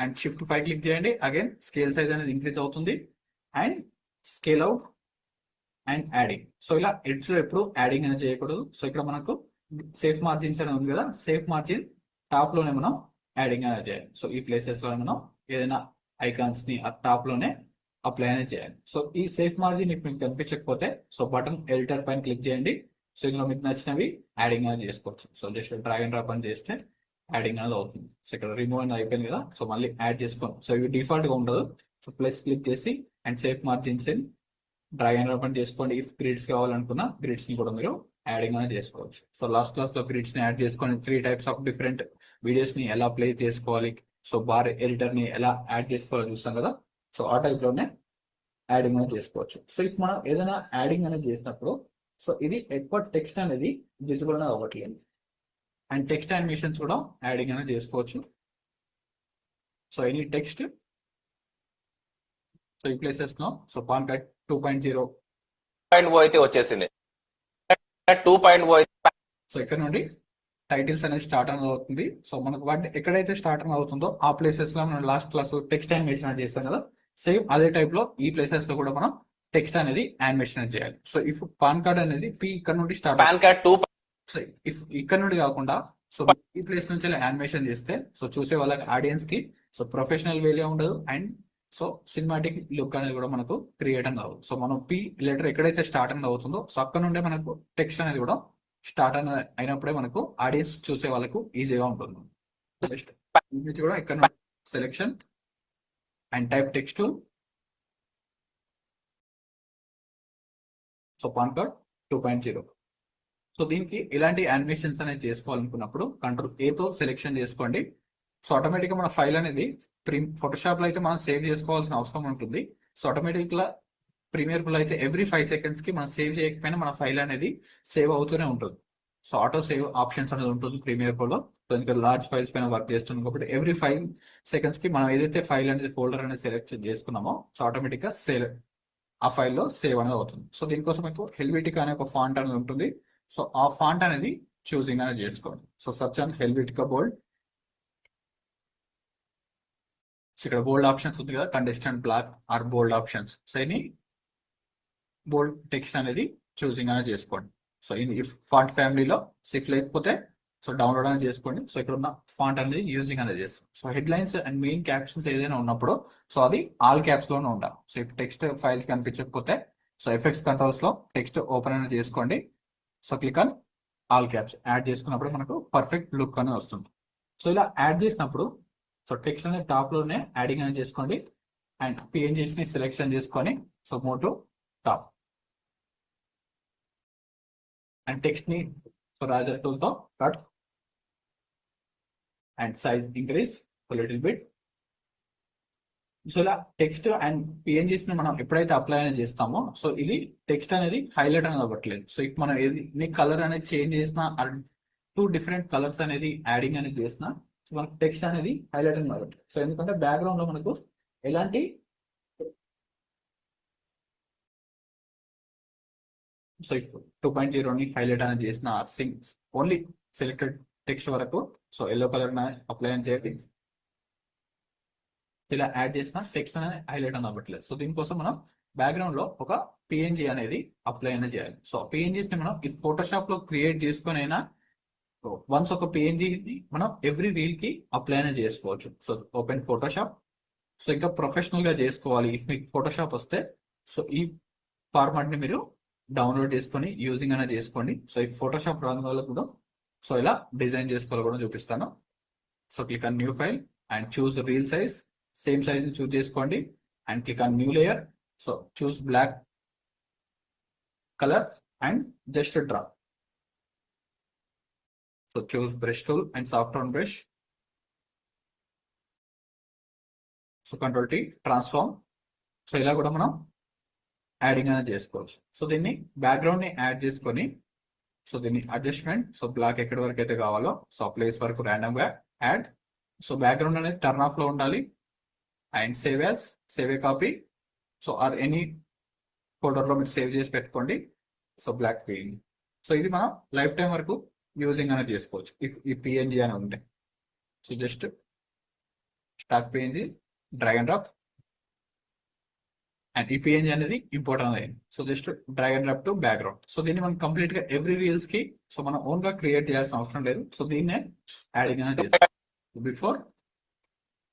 and shift 5 click చేయండి. Again scale size అనేది increase అవుతుంది and scale out and adding. So ఇలా edge లో ఎప్పుడు adding అనేది చేయకూడదు. సో ఇక్కడ మనకు సేఫ్ మార్జిన్స్ అనేది ఉంది కదా. సేఫ్ మార్జిన్ టాప్ లోనే మనం యాడింగ్ అనేది చేయాలి. సో ఈ ప్లేసెస్ లో మనం ఏదైనా ఐకాన్స్ ని ఆ టాప్ లోనే అప్లై అనేది చేయాలి. సో ఈ సేఫ్ మార్జిన్ మీకు కనిపించకపోతే సో బటన్ ఎడిటర్ పైన క్లిక్ చేయండి. సో ఇందులో మీకు నచ్చినవి యాడింగ్ అనేది చేసుకోవచ్చు. So just drag and drop అని చేస్తే యాడింగ్ అనేది అవుతుంది. సో ఇక్కడ రిమూవ్ అనేది అయిపోయింది కదా. సో మళ్ళీ యాడ్ చేసుకోండి. సో ఇవి డిఫాల్ట్ గా ఉండదు. సో ప్లస్ క్లిక్ చేసి and safe margins drag and drop అని చేసుకోండి. ఇఫ్ గ్రిడ్స్ కావాలనుకున్న గ్రిడ్స్ ని కూడా మీరు యాడింగ్ అనేది చేసుకోవచ్చు. సో లాస్ట్ క్లాస్ లో గ్రిడ్స్ ని యాడ్ చేసుకొని 3 types ఆఫ్ డిఫరెంట్ వీడియోస్ ని ఎలా ప్లే చేసుకోవాలి, సో బార్ ఎడిటర్ ని ఎలా యాడ్ చేసుకోవాలో చూస్తాం కదా. సో ఆ టైప్ లోనే యాడింగ్ అనేది చేసుకోవచ్చు. సో ఇప్పుడు మనం ఏదైనా యాడింగ్ అనేది చేసినప్పుడు సో ఇది ఎక్కువ టెక్స్ట్ అనేది విజిబుల్ అనేది అవ్వట్లేదు అండ్ టెక్స్ట్ యానిమేషన్స్ కూడా యాడింగ్ అనేది చేసుకోవచ్చు. సో ఎనీ టెక్స్ట్ సో ఈ ప్లేసెస్ లో సో పాన్ కార్డ్ 2.0 2.0 అయితే వచ్చేసింది. 2.0 అయితే సో ఇక్కడ నుండి టైటిల్స్ అనేది స్టార్ట్ అనేది అవుతుంది. సో మనకు వాటి ఎక్కడైతే స్టార్ట్ అనేది అవుతుందో ఆ ప్లేసెస్ లో మనం లాస్ట్ క్లాస్ లో టెక్స్ట్ యానిమేషన్ అనేది చేస్తాం కదా, సేమ్ అదే టైప్ లో ఈ ప్లేసెస్ లో కూడా మనం టెక్స్ట్ అనేది యానిమేషన్ అనేది చేయాలి. సో ఇఫ్ పాన్ కార్డ్ అనేది పి ఇక్కడ నుండి start pan card 2 so if ఇక్కడ నుండి కాకుండా సో ఈ ప్లేస్ నుంచి యానిమేషన్ చేస్తే సో చూసే వాళ్ళకి ఆడియన్స్ కి సో ప్రొఫెషనల్ వేలే ఉండదు అండ్ సో సినిమాటిక్ లుక్ అనేది కూడా మనకు క్రియేట్ అనేది అవుతుంది. సో మనం పి లెటర్ ఎక్కడైతే స్టార్ట్ అనేది అవుతుందో సో అక్కడ నుండే మనకు టెక్స్ట్ అనేది కూడా స్టార్ట్ అయినప్పుడే మనకు ఆడియన్స్ చూసే వాళ్ళకు ఈజీగా ఉంటుంది. నెక్స్ట్ నుంచి కూడా ఇక్కడ నుండి selection and type text. So pan card 2.0. So దీనికి ఇలాంటి యానిమేషన్స్ అనేది చేసుకోవాలనుకున్నప్పుడు కంట్రోల్ ఏతో సెలెక్షన్ చేసుకోండి. సో ఆటోమేటిక్గా మన ఫైల్ అనేది ఫోటోషాప్ లో అయితే మనం సేవ్ చేసుకోవాల్సిన అవసరం ఉంటుంది. సో ఆటోమేటిక్ గా ప్రీమియర్ లో అయితే ఎవ్రీ 5 seconds కి మనం సేవ్ చేయకపోయినా మన ఫైల్ అనేది సేవ్ అవుతూనే ఉంటుంది. సో ఆటో సేవ్ ఆప్షన్స్ అనేది ఉంటుంది ప్రీమియర్ లో. సో ఇంకా లార్జ్ ఫైల్స్ పైన వర్క్ చేస్తున్నాం కాబట్టి ఎవ్రీ 5 seconds కి మనం ఏదైతే ఫైల్ అనేది ఫోల్డర్ అనేది సెలెక్ట్ చేసుకున్నామో సో ఆటోమేటిక్ గా సేవ్ ఆ ఫైల్లో సేవ్ అనేది అవుతుంది. సో దీనికోసం మీకు హెల్వెటికా అనే ఒక ఫాంట్ అనేది ఉంటుంది. సో ఆ ఫాంట్ అనేది చూసింగ్ అనేది చేసుకోండి. So search on Helvetica bold. ఇక్కడ బోల్డ్ ఆప్షన్స్ ఉంది కదా, contestant black or bold options. So ఇది బోల్డ్ టెక్స్ట్ అనేది చూసింగ్ అనేది చేసుకోండి. సో ఇది ఫాంట్ ఫ్యామిలీలో సిఫ్ లేకపోతే సో డౌన్లోడ్ అనేది చేసుకోండి. సో ఇక్కడ ఉన్న ఫాంట్ అనేది యూజింగ్ అనేది చేస్తాం. So head lines and main captions ఏదైనా ఉన్నప్పుడు సో అది ఆల్ క్యాప్స్ లోనే ఉండాలి. సో ఇఫ్ టెక్స్ట్ ఫైల్స్ కనిపించకపోతే సో ఎఫెక్ట్స్ కంట్రోల్స్ లో టెక్స్ట్ ఓపెన్ అనేది చేసుకోండి. So click on all caps add చేసుకున్నప్పుడు మనకు పర్ఫెక్ట్ లుక్ అనేది వస్తుంది. సో ఇలా యాడ్ చేసినప్పుడు సో టెక్స్ట్ అనేది టాప్ లోనే యాడింగ్ అనేది చేసుకోండి అండ్ పిఎన్జీస్ ని సెలెక్షన్ చేసుకొని so move to top and text ని సో రాజర్ టూల్ తో cut and size increase little bit. So ఇలా టెక్స్ట్ అండ్ పిఎన్జీస్ ని మనం ఎప్పుడైతే అప్లై అనేది చేస్తామో సో ఇది టెక్స్ట్ అనేది హైలైట్ అనేది అవ్వట్లేదు. సో ఇఫ్ మనం ఏది కలర్ అనేది చేంజ్ చేసినా 2 different కలర్స్ అనేది యాడింగ్ అనేది చేసినా సో మనకు టెక్స్ట్ అనేది హైలైట్ అనేది అవ్వట్లేదు. సో ఎందుకంటే బ్యాక్గ్రౌండ్ లో మనకు ఎలాంటి సో 2.0ని హైలైట్ అనేది చేసిన సింగ్స్ ఓన్లీ సెలెక్టెడ్ టెక్స్ట్ వరకు సో ఎల్లో కలర్ అప్లై అని చేయండి. ఇలా యాడ్ చేసిన టెక్స్ట్ అనేది హైలైట్ అని అవ్వట్లేదు. సో దీనికోసం మనం బ్యాక్గ్రౌండ్ లో ఒక పిఎన్జీ అనేది అప్లై అనేది చేయాలి. సో పిఎన్జీస్ ని మనం ఈ ఫోటోషాప్ లో క్రియేట్ చేసుకొని అయినా వన్స్ ఒక పిఎన్జీని మనం ఎవ్రీ రీల్ కి అప్లై అనేది చేసుకోవచ్చు. So open Photoshop. సో ఇంకా ప్రొఫెషనల్ గా చేసుకోవాలి ఇఫ్ మీకు ఫోటోషాప్ వస్తే సో ఈ ఫార్మాట్ ని మీరు డౌన్లోడ్ చేసుకొని యూజింగ్ అనేది చేసుకోండి. సో ఈ ఫోటోషాప్ రాని వాళ్ళకు కూడా సో ఇలా డిజైన్ చేసుకోవాలి కూడా చూపిస్తాను. So click on new file and choose reel size. Same size choose చేసుకోండి and click on new layer. So choose black colour and just draw. So choose brush tool and soft on brush. So control T transform. So ఇలా కూడా మనం adding అనేది చేసుకోవచ్చు. So దీన్ని background ని add చేసుకొని so దీన్ని అడ్జస్ట్మెంట్ సో బ్లాక్ ఎక్కడి వరకు అయితే కావాలో సో ప్లేస్ వరకు ర్యాండమ్ గా యాడ్. సో బ్యాక్గ్రౌండ్ అనేది టర్న్ ఆఫ్ లో ఉండాలి and save a copy. So or any folder లో మీరు సేవ్ చేసి పెట్టుకోండి. So black PNG. సో ఇది మనం లైఫ్ టైం వరకు యూజింగ్ అనేది చేసుకోవచ్చు ఇఫ్ ఈ పిఎన్జీ అని ఉంటే. So just stock PNG drag and drop and ఈ పిఎన్జీ అనేది ఇంపార్టెంట్ అయింది. So just drag and drop to background. So దీన్ని మనం కంప్లీట్ గా ఎవ్రీ రీల్స్ కి సో మనం ఓన్ గా క్రియేట్ చేయాల్సిన అవసరం లేదు. సో దీన్నే యాడింగ్ అనేది చేస్తాం బిఫోర్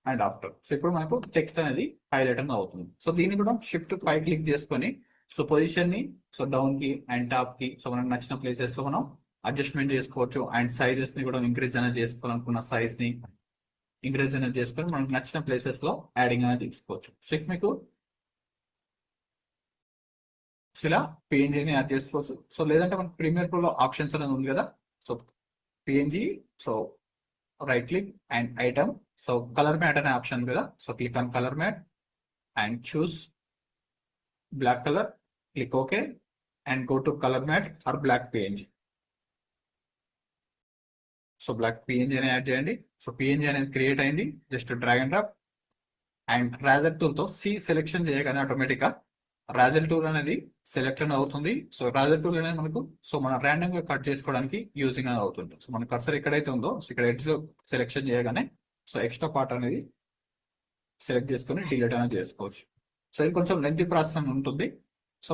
అండ్ ఆఫ్టర్. సో ఇప్పుడు మనకు టెక్స్ట్ అనేది హైలైట్ అనేది అవుతుంది. సో దీన్ని కూడా షిఫ్ట్ పై క్లిక్ చేసుకొని సో పొజిషన్ ని సో డౌన్ కి అండ్ టాప్ కి సో మనకు నచ్చిన ప్లేసెస్ లో మనం అడ్జస్ట్మెంట్ చేసుకోవచ్చు అండ్ సైజెస్ ని కూడా ఇంక్రీజ్ అనేది చేసుకోవాలనుకున్న సైజ్ ని ఇంక్రీజ్ అనేది చేసుకొని మనకు నచ్చిన ప్లేసెస్ లో యాడింగ్ అనేది తీసుకోవచ్చు. సో మీకు సో ఇలా పిఎన్జీని యాడ్ చేసుకోవచ్చు. సో లేదంటే మనకు ప్రీమియర్ ప్రో లో ఆప్షన్స్ అనేది ఉంది కదా. So PNG so right click and item so colour matte అనే ఆప్షన్ కదా. So click on colour matte and choose black colour. Click okay and go to colour matte or black PNG. So black PNG అని add చేయండి. So PNG అనేది create అయింది. Just drag and drop and razor tool తో C selection చేయగానే automatic గా razor tool అనేది select అనేది అవుతుంది. సో రాజర్ టూల్ అనేది మనకు సో మనం ర్యాండమ్ గా కట్ చేసుకోవడానికి యూజింగ్ అనేది అవుతుంది. సో మన కర్సర్ ఎక్కడైతే ఉందో సో ఇక్కడ ఎడ్జ్ లో సెలెక్షన్ చేయగానే సో ఎక్స్ట్రా పార్ట్ అనేది సెలెక్ట్ చేసుకొని డిలీట్ అనేది చేసుకోవచ్చు. సో ఇది కొంచెం లెంతీ ప్రాసెస్ అని ఉంటుంది. సో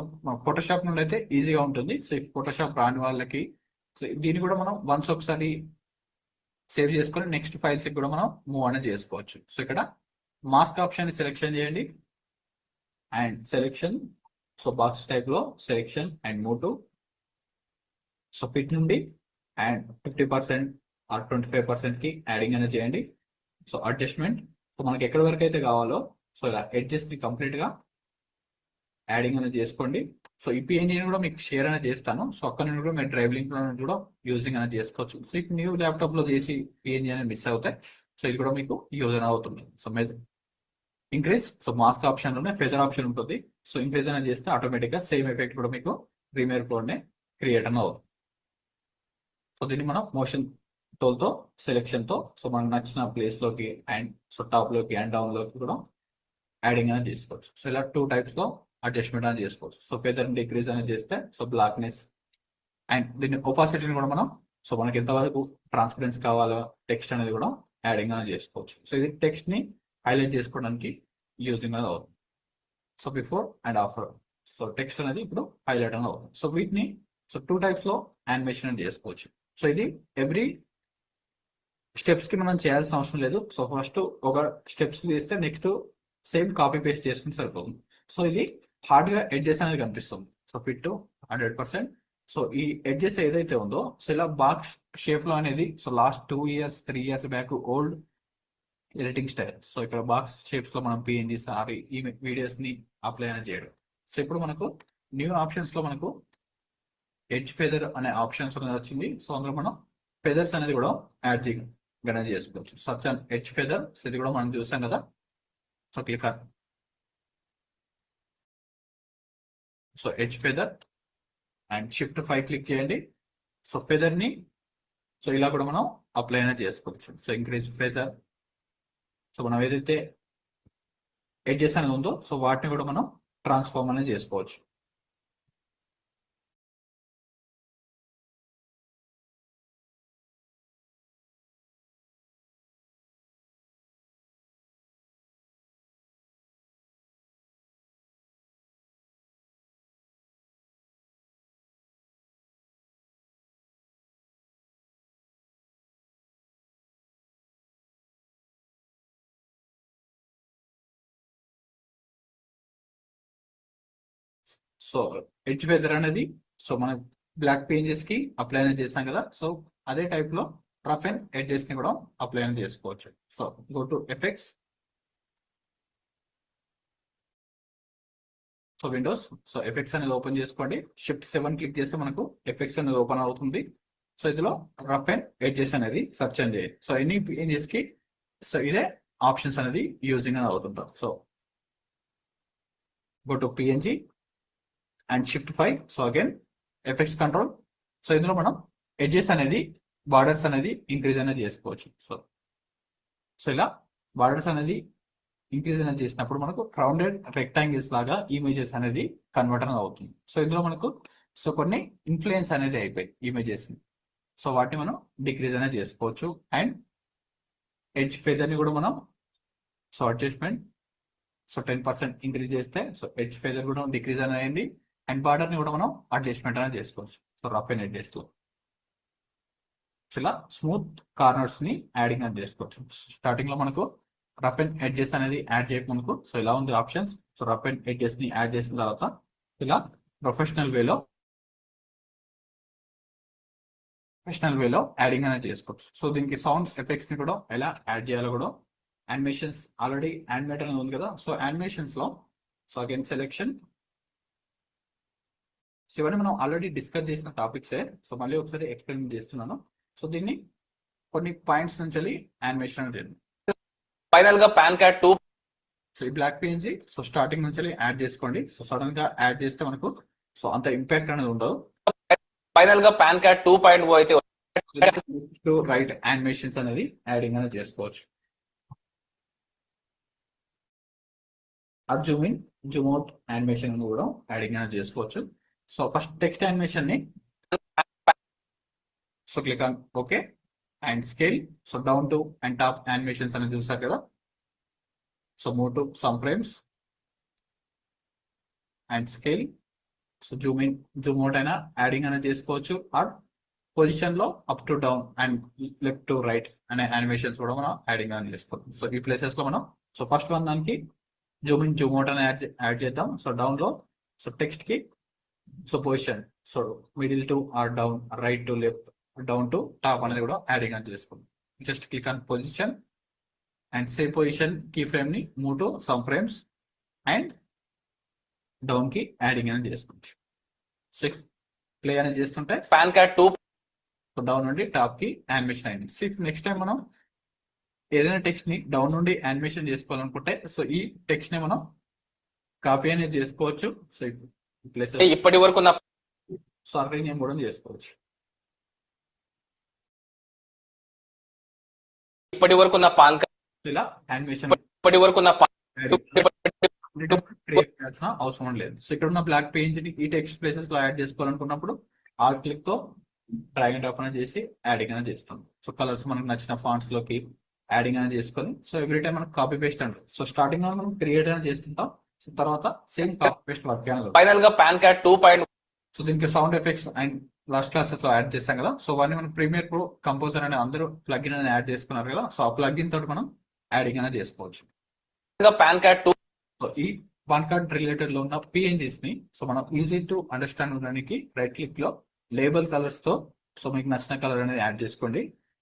ఫోటోషాప్ నుండి అయితే ఈజీగా ఉంటుంది. సో ఈ ఫోటోషాప్ రాని వాళ్ళకి సో దీన్ని కూడా మనం వన్స్ ఒకసారి సేవ్ చేసుకొని నెక్స్ట్ ఫైల్స్ కూడా మనం మూవ్ అనేది చేసుకోవచ్చు. సో ఇక్కడ మాస్క్ ఆప్షన్ సెలెక్షన్ చేయండి and selection so box type లో selection and move to so fit నుండి అండ్ 50% ఆర్ 25% కి యాడింగ్ అనేది చేయండి. సో అడ్జస్ట్మెంట్ సో మనకి ఎక్కడి వరకు అయితే కావాలో సో ఇలా ఎడ్జెస్ ని కంప్లీట్ గా యాడింగ్ అనేది చేసుకోండి. సో ఈ పిఎన్జీని కూడా మీకు షేర్ అనేది చేస్తాను. సో అక్కడ నుండి కూడా మీరు డ్రైవ్ లింక్ కూడా యూజింగ్ అనేది చేసుకోవచ్చు. సో ఇప్పుడు న్యూ ల్యాప్టాప్ లో చేసి పిఎన్జీ అనేది మిస్ అవుతాయి. సో ఇది కూడా మీకు యూజ్ అనేది అవుతుంది. So increase so mask option లోనే ఫెదర్ ఆప్షన్ ఉంటుంది. సో ఇంక్రీజ్ అనేది చేస్తే ఆటోమేటిక్ గా సేమ్ ఎఫెక్ట్ కూడా మీకు ప్రీమియర్ ప్రో నే క్రియేట్ అనేది అవుతుంది. సో దీన్ని మనం మోషన్ టూల్ తో సెలెక్షన్ తో సో మనకు నచ్చిన ప్లేస్ లోకి అండ్ సో టాప్ లోకి అండ్ డౌన్ లోకి కూడా యాడింగ్ అనేది చేసుకోవచ్చు. సో ఇలా 2 టైప్స్ లో అడ్జస్ట్మెంట్ అనేది చేసుకోవచ్చు. సో ఫెదర్ డిక్రీజ్ అనేది చేస్తే సో బ్లాక్నెస్ అండ్ దీన్ని ఒపాసిటీని కూడా మనం సో మనకి ఎంతవరకు ట్రాన్స్పరెన్సీ కావాలో టెక్స్ట్ అనేది కూడా యాడింగ్ అనేది చేసుకోవచ్చు. సో ఇది టెక్స్ట్ ని హైలైట్ చేసుకోవడానికి యూజింగ్ అనేది అవుతుంది. So before and after so text అనేది ఇప్పుడు హైలైట్ అనేది అవుతుంది. సో వీటిని సో 2 టైప్స్ లో యానిమేషన్ అనేది చేసుకోవచ్చు. సో ఇది ఎవ్రీ స్టెప్స్ కి మనం చేయాల్సిన అవసరం లేదు. సో ఫస్ట్ ఒక స్టెప్స్ చేస్తే నెక్స్ట్ సేమ్ కాపీ పేస్ట్ చేసుకుంటే సరిపోతుంది. సో ఇది హార్డ్ గా ఎడ్జెస్ అనేది కనిపిస్తుంది. So fit 100%. సో ఈ ఎడ్జెస్ ఏదైతే ఉందో సో ఇలా బాక్స్ షేప్ లో అనేది so last 2 years 3 years back old editing style. So ఇక్కడ బాక్స్ షేప్స్ లో మనం పిఎన్జీ సారీ ఈ వీడియోస్ ని అప్లై అనేది చేయడం. సో ఇప్పుడు మనకు న్యూ ఆప్షన్స్ లో మనకు ఎడ్జ్ ఫెదర్ అనే ఆప్షన్స్ అనేది వచ్చింది. సో అందులో మనం ఫెదర్స్ అనేది కూడా యాడ్ చేసుకోవచ్చు. Such and edge feather so ఇది కూడా మనం చూసాం కదా. So click so edge feather and shift 5 click చేయండి. సో ఫెదర్ ని సో ఇలా కూడా మనం అప్లై అనేది చేసుకోవచ్చు. సో ఇంక్రీజ్ ఫెదర్ సో మనం ఏదైతే ఎడ్జెస్ అనేది ఉందో సో వాటిని కూడా మనం ట్రాన్స్ఫార్మ్ అనేది చేసుకోవచ్చు. సో ఎడ్జ్ ఫెదర్ అనేది సో మనం బ్లాక్ పేజెస్ కి అప్లై అనేది చేసాం కదా. సో అదే టైప్ లో రఫ్ అండ్ ఎడ్జెస్ ని కూడా అప్లై అనేది చేసుకోవచ్చు. So go to effects so Windows so effects అనేది ఓపెన్ చేసుకోండి. షిఫ్ట్ 7 క్లిక్ చేస్తే మనకు ఎఫెక్ట్స్ అనేది ఓపెన్ అవుతుంది. సో ఇందులో రఫ్ అండ్ ఎడ్జెస్ అనేది సెర్చ్ చేయండి. సో ఎన్ని పేజెస్ కి సో ఇదే ఆప్షన్స్ అనేది యూజింగ్ అనేది అవుతుంటారు. So go to PNG and shift 5 so again effects control. So ఇందులో మనం ఎడ్జెస్ అనేది బార్డర్స్ అనేది ఇంక్రీజ్ అనేది చేసుకోవచ్చు. సో ఇలా బార్డర్స్ అనేది ఇంక్రీజ్ అనేది చేసినప్పుడు మనకు రౌండెడ్ రెక్టాంగిల్స్ లాగా ఇమేజెస్ అనేది కన్వర్ట్ అనేది అవుతుంది. సో ఇందులో మనకు సో కొన్ని ఇన్ఫ్లుయెన్స్ అనేది అయిపోయి ఇమేజెస్ ని సో వాటిని మనం డిక్రీజ్ అనేది చేసుకోవచ్చు. అండ్ ఎడ్జ్ ఫెదర్ ని కూడా మనం సో అడ్జస్ట్మెంట్ సో 10% ఇంక్రీజ్ చేస్తే సో ఎడ్జ్ ఫెదర్ కూడా డిక్రీజ్ అనేది అయింది. అండ్ బార్డర్ ని కూడా మనం అడ్జస్ట్మెంట్ అనేది చేసుకోవచ్చు. సో రఫ్ అండ్ ఎడ్జెస్ లో ఇలా స్మూత్ కార్నర్స్ ని యాడింగ్ అనేది చేసుకోవచ్చు. స్టార్టింగ్ లో మనకు రఫ్ అండ్ ఎడ్జెస్ అనేది యాడ్ చేయకముందుకు సో ఇలా ఉంది options. So rough and edges ని యాడ్ చేసిన తర్వాత ఇలా ప్రొఫెషనల్ వేలో యాడింగ్ అనేది చేసుకోవచ్చు. సో దీనికి సౌండ్ ఎఫెక్ట్స్ ని కూడా ఎలా యాడ్ చేయాలో కూడా యానిమేషన్స్ ఆల్రెడీ యానిమేట్ అనేది ఉంది కదా. సో యానిమేషన్స్ లో సో అగైన్ సెలెక్షన్ సో ఇవన్నీ మనం ఆల్రెడీ డిస్కస్ చేసిన టాపిక్సే. సో మళ్ళీ ఒకసారి ఎక్స్ప్లెయిన్ చేస్తున్నాను. సో దీన్ని కొన్ని పాయింట్స్ నుంచి యానిమేషన్ అనేది ఫైనల్ గా పాన్ కార్డ్ 2 సో ఈ బ్లాక్ పేజ్ సో స్టార్టింగ్ నుంచి యాడ్ చేసుకోండి. సో సడన్ గా యాడ్ చేస్తే మనకు సో అంత ఇంపాక్ట్ అనేది ఉండదు. ఫైనల్ గా పాన్ కార్డ్ 2.0 అయితే రైట్ యానిమేషన్స్ అనేది యాడింగ్ అనేది చేసుకోవచ్చు. ఆ Zoom in zoom out animation కూడా యాడింగ్ అనేది చేసుకోవచ్చు. సో ఫస్ట్ టెక్స్ట్ యానిమేషన్ ని so click on okay and scale so down to and top animations అనేది చూస్తారు కదా. So move to some frames and scale so Zoom in zoom out అయినా adding అనేది చేసుకోవచ్చు. ఆర్ పొజిషన్ లో up to down and left to right అనే animations కూడా మనం యాడింగ్ అనేది చేసుకోవచ్చు. సో ఈ ప్లేసెస్ లో మనం సో ఫస్ట్ వన్ దానికి జూమ్ ఇన్ జూమ్ అవుట్ అని యాడ్ చేద్దాం. సో డౌన్ లో సో టెక్స్ట్ కి so position so middle to or down right to left down to top అనేది కూడా యాడింగ్ అని చేసుకోండి. Just click on position and same position key frame ని move to some frames and down కి adding అనేది చేసుకోవచ్చు. So play అనేది చేస్తుంటే పాన్ కార్డ్ 2 సో డౌన్ నుండి టాప్ కి యానిమేషన్ అయింది. నెక్స్ట్ టైం మనం ఏదైనా టెక్స్ట్ ని డౌన్ నుండి యానిమేషన్ చేసుకోవాలనుకుంటే సో ఈ టెక్స్ట్ ని మనం కాపీ అనేది చేసుకోవచ్చు. సో ప్లేస్ ఇప్పటి వరకు ఉన్న సో అరేంజ్ కూడా చేసుకోవచ్చు. ఇప్పటి వరకు ఉన్న పాన్ కార్డ్ ఇలా యానిమేషన్ ఇప్పటి వరకు ఉన్న క్రియేట్ చేయాల్సిన అవసరం లేదు. సో ఇక్కడ ఉన్న బ్లాక్ పేజ్ ని ఈ టెక్స్ట్ ప్లేసెస్ లో యాడ్ చేసుకోవాలనుకున్నప్పుడు ఆల్ క్లిక్ తో డ్రాగ్ అండ్ డ్రాప్ అనేది చేసి యాడింగ్ అనేది చేస్తాం. సో కలర్స్ మనకు నచ్చిన ఫాంట్స్ లోకి యాడింగ్ అనేది చేసుకొని సో ఎవ్రీ టైం మనకు కాపీ పేస్ట్ అంటారు. సో స్టార్టింగ్ లో మనం క్రియేట్ అనేది చేస్తుంటాం. సో తర్వాత సేమ్ కాపీ పేస్ట్ వర్క్ అనేది ఫైనల్ గా పాన్ కార్డ్ 2. సో దీనికి sound effects and last classes లో యాడ్ చేస్తాం కదా. సో వాటిని మనం ప్రీమియర్ ప్రో కంపోజర్ అనే అందరూ ప్లగిన్ అనేది యాడ్ చేసుకున్నారు కదా. సో ఆ ప్లగిన్ తోటి మనం యాడింగ్ అనేది చేసుకోవచ్చు. పాన్ కార్డ్ 2 సో ఈ పాన్ కార్డ్ రిలేటెడ్ లో ఉన్న పిఎన్జీస్ ని సో మనం ఈజీ టు అండర్స్టాండ్ ఉండడానికి రైట్ క్లిక్ లో లేబుల్ కలర్స్ తో సో మీకు నచ్చిన కలర్ అనేది యాడ్ చేసుకోండి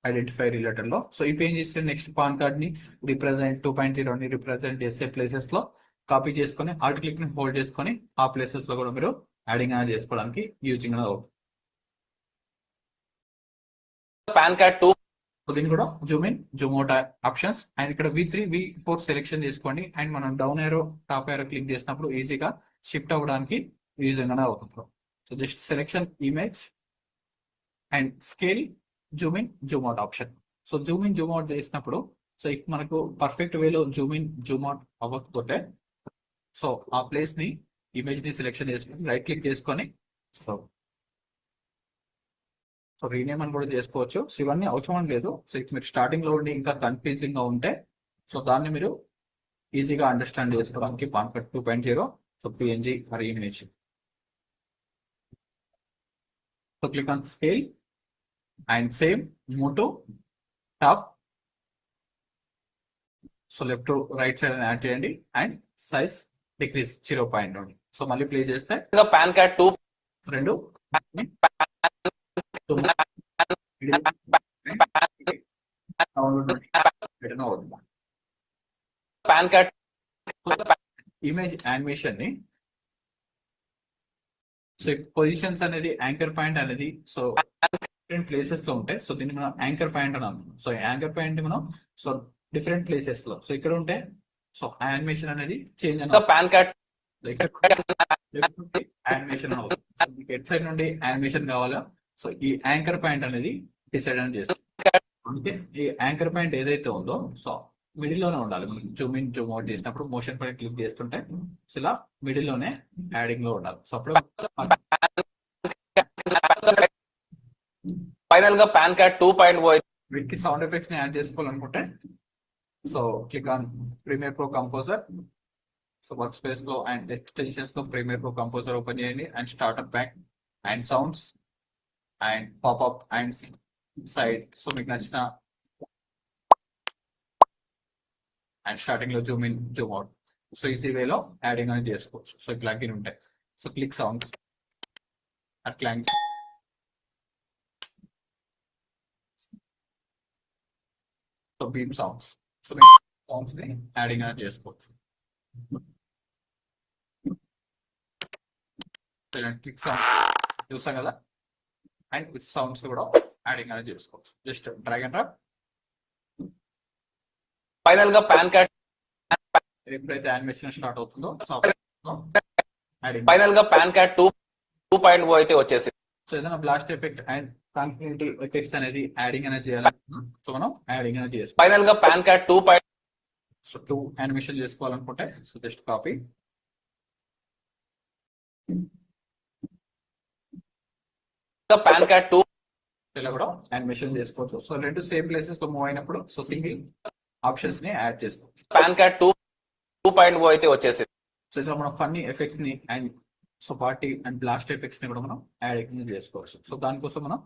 ఐడెంటిఫై రిలేటెడ్ లో. సో ఈ పిఎన్జీస్ నెక్స్ట్ పాన్ కార్డ్ ని రిప్రజెంట్ 2.0 ని రిప్రజెంట్ చేసే ప్లేసెస్ లో కాపీ చేసుకొని ఆల్ట్ క్లిక్ ని హోల్డ్ చేసుకొని ఆ ప్లేసెస్ లో కూడా మీరు యాడింగ్ అనేది చేసుకోవడానికి యూజింగ్ అనేది అవుతుంది. పాన్ కార్డ్ 2 సో దీన్ని కూడా Zoom in zoom out options and ఇక్కడ V3 V4 సెలెక్షన్ చేసుకోండి అండ్ మనం డౌన్ ఏరో టాప్ ఏరో క్లిక్ చేసినప్పుడు ఈజీగా షిఫ్ట్ అవ్వడానికి యూజింగ్ అనేది అవుతుంది. So just selection image and scale Zoom in zoom out option. So Zoom in zoom out చేసినప్పుడు so if మనకు పర్ఫెక్ట్ వేలో జూమ్ ఇన్ జూమ్ అవుట్ అవ్వకపోతే సో ఆ ప్లేస్ ని ఇమేజ్ ని సెలెక్షన్ చేసుకొని రైట్ క్లిక్ చేసుకొని సో రీనేమ్ అని కూడా చేసుకోవచ్చు. సో ఇవన్నీ అవసరం లేదు. సో ఇఫ్ మీరు స్టార్టింగ్ లో ఉండి ఇంకా కన్ఫ్యూజింగ్ గా ఉంటే సో దాన్ని మీరు ఈజీగా అండర్స్టాండ్ చేసుకోవడానికి PAN card 2.0 so PNG or image. So click on scale and same move to top so left to right side add చేయండి అండ్ సైజ్ డిక్రీజ్ 0.1. సో మళ్ళీ ప్లే చేస్తే పాన్ కార్డ్ 2 రెండు పాన్ కార్డ్ ఇమేజ్ యానిమేషన్ ని so positions అనేది anchor point అనేది so different places లో ఉంటాయి. So దీన్ని మనం యాంకర్ పాయింట్ అని అంటాం. సో యాంకర్ పాయింట్ మనం సో డిఫరెంట్ ప్లేసెస్ లో సో ఇక్కడ ఉంటే సో యానిమేషన్ అనేది చేంజ్ అని పాన్ కార్డ్ యానిమేషన్ అవుతుంది. మీకు ఎట్ సైడ్ నుండి యానిమేషన్ కావాలో సో ఈ యాంకర్ పాయింట్ అనేది డిసైడ్ అని చేస్తాం. అంటే ఈ యాంకర్ పాయింట్ ఏదైతే ఉందో సో మిడిల్ లోనే ఉండాలి. జూమ్ ఇన్ జూమ్ అవుట్ చేసినప్పుడు మోషన్ పైన క్లిక్ చేస్తుంటే సో ఇలా మిడిల్ లోనే యాడింగ్ లో ఉండాలి. సో అప్పుడు ఫైనల్ గా పాన్ కార్డ్ 2.0 వీటికి సౌండ్ ఎఫెక్ట్స్ ని యాడ్ చేసుకోవాలనుకుంటే so click on Premiere Pro composer. So work space లో అండ్ ఎక్స్టెన్షన్స్ లో ప్రీమియర్ ప్రో కంపోజర్ ఓపెన్ చేయండి and startup back and sounds and popup and side so మీకు నచ్చిన and starting లో zoom in zoom out so easy వేలో adding అనేది చేసుకోవచ్చు. So plugin ఉంటాయి. సో క్లిక్ సౌండ్స్ అట్లాంటి so beep sounds so sounds ని యాడింగ్ అనేది చేసుకోవచ్చు. క్లిక్ సౌండ్స్ చూసాం కదా అండ్ విత్ సౌండ్స్ కూడా యాడింగ్ అనేది చేసుకోవచ్చు. Just drag and drop. Final గా పాన్ కార్డ్ ఎప్పుడైతే యానిమేషన్ స్టార్ట్ అవుతుందో సో ఫైనల్ గా పాన్ కార్డ్ 2.0 అయితే వచ్చేసింది. సో ఏదైనా blast effect and continuity effects అనేది యాడింగ్ అనేది చేయాలి. సో మనం యాడింగ్ అనేది చేసుకోవాలి. ఫైనల్ గా పాన్ కార్డ్ 2. సో 2 యానిమేషన్ చేసుకోవాలనుకుంటే so just copy, pan card 2 ఇలా కూడా యానిమేషన్ చేసుకోవచ్చు. సో రెండు సేమ్ ప్లేసెస్ లో మూవ్ అయినప్పుడు సో సింగిల్ ఆప్షన్స్ ని యాడ్ చేసుకోవచ్చు. పాన్ కార్డ్ 2.0 అయితే వచ్చేసింది. సో ఇందులో మనం ఫన్నీ ఎఫెక్ట్స్ ని and so party and blast effects ని కూడా మనం యాడ్ చేసుకోవచ్చు. సో దానికోసం మనం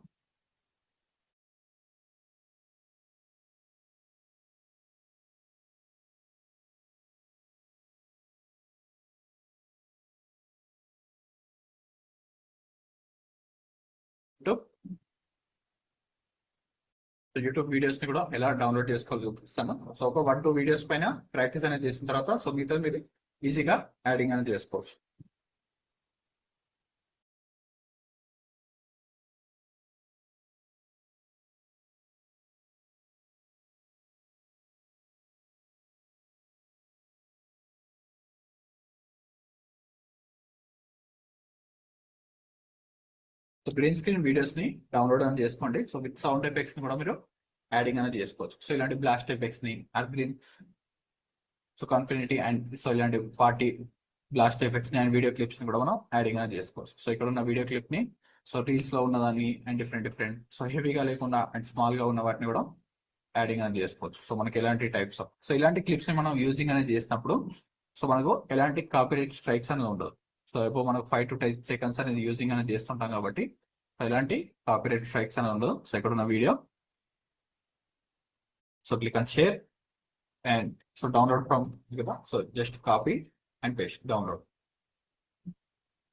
యూట్యూబ్ వీడియోస్ ని కూడా ఎలా డౌన్లోడ్ చేసుకోవాలి చూపిస్తాను. సో ఒక 1-2 వీడియోస్ పైన ప్రాక్టీస్ అనేది చేసిన తర్వాత సో మిగతా మీరు ఈజీగా యాడింగ్ అనేది చేసుకోవచ్చు. సో గ్రీన్ స్క్రీన్ వీడియోస్ ని డౌన్లోడ్ అని చేసుకోండి. సో విత్ సౌండ్ ఎఫెక్ట్స్ ని కూడా మీరు యాడింగ్ అనేది చేసుకోవచ్చు. సో ఇలాంటి బ్లాస్ట్ ఎఫెక్ట్స్ ని గ్రీన్ సో కాన్ఫినిటీ అండ్ సో ఇలాంటి పార్టీ బ్లాస్ట్ ఎఫెక్ట్స్ ని అండ్ వీడియో క్లిప్స్ ని కూడా మనం యాడింగ్ అనేది చేసుకోవచ్చు. సో ఇక్కడ ఉన్న వీడియో క్లిప్ ని సో రీల్స్ లో ఉన్నదాన్ని అండ్ డిఫరెంట్ సో హెవీగా లేకుండా అండ్ స్మాల్ గా ఉన్న వాటిని కూడా యాడింగ్ అనేది చేసుకోవచ్చు. సో మనకి ఎలాంటి టైప్స్ ఆఫ్ సో ఇలాంటి క్లిప్స్ ని మనం యూజింగ్ అనేది చేసినప్పుడు సో మనకు ఎలాంటి కాపీరైట్ స్ట్రైక్స్ అనేది ఉండదు. సో ఇప్పుడు మనకు 5 to 10 సెకండ్స్ అనేది యూజింగ్ అనేది చేస్తుంటాం కాబట్టి ఎలాంటి కాపీరైట్ స్ట్రైక్స్ అనేది ఉండదు. సో ఇక్కడ ఉన్న video so click on share and so download from కదా so just copy and paste download.